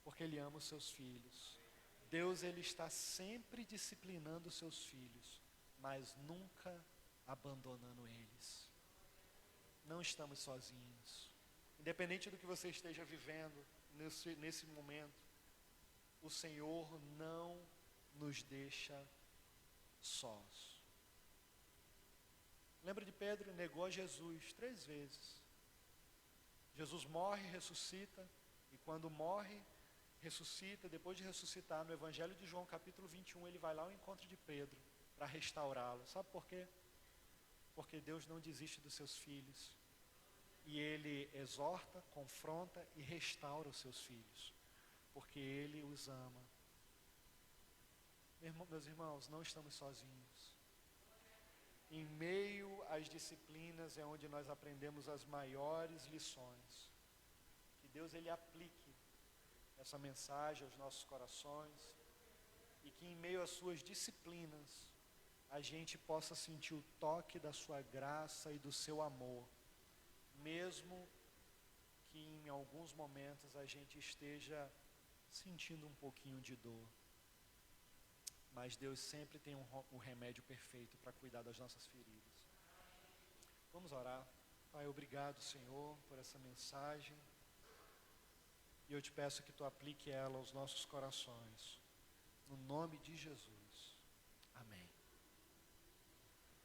Speaker 1: Porque Ele ama os seus filhos. Deus ele está sempre disciplinando os seus filhos, mas nunca abandonando eles. Não estamos sozinhos. Independente do que você esteja vivendo nesse momento, o Senhor não nos deixa sós. Lembra de Pedro? Negou a Jesus 3 vezes. Jesus morre, ressuscita, e quando morre, ressuscita, depois de ressuscitar, no Evangelho de João, capítulo 21, ele vai lá ao encontro de Pedro, para restaurá-lo. Sabe por quê? Porque Deus não desiste dos seus filhos, e Ele exorta, confronta e restaura os seus filhos, porque Ele os ama. Meus irmãos, não estamos sozinhos. Em meio às disciplinas é onde nós aprendemos as maiores lições. Que Deus ele aplique essa mensagem aos nossos corações, e que em meio às suas disciplinas a gente possa sentir o toque da sua graça e do seu amor, mesmo que em alguns momentos a gente esteja sentindo um pouquinho de dor. Mas Deus sempre tem o remédio perfeito para cuidar das nossas feridas. Vamos orar. Pai, obrigado, Senhor, por essa mensagem. E eu te peço que Tu aplique ela aos nossos corações. No nome de Jesus.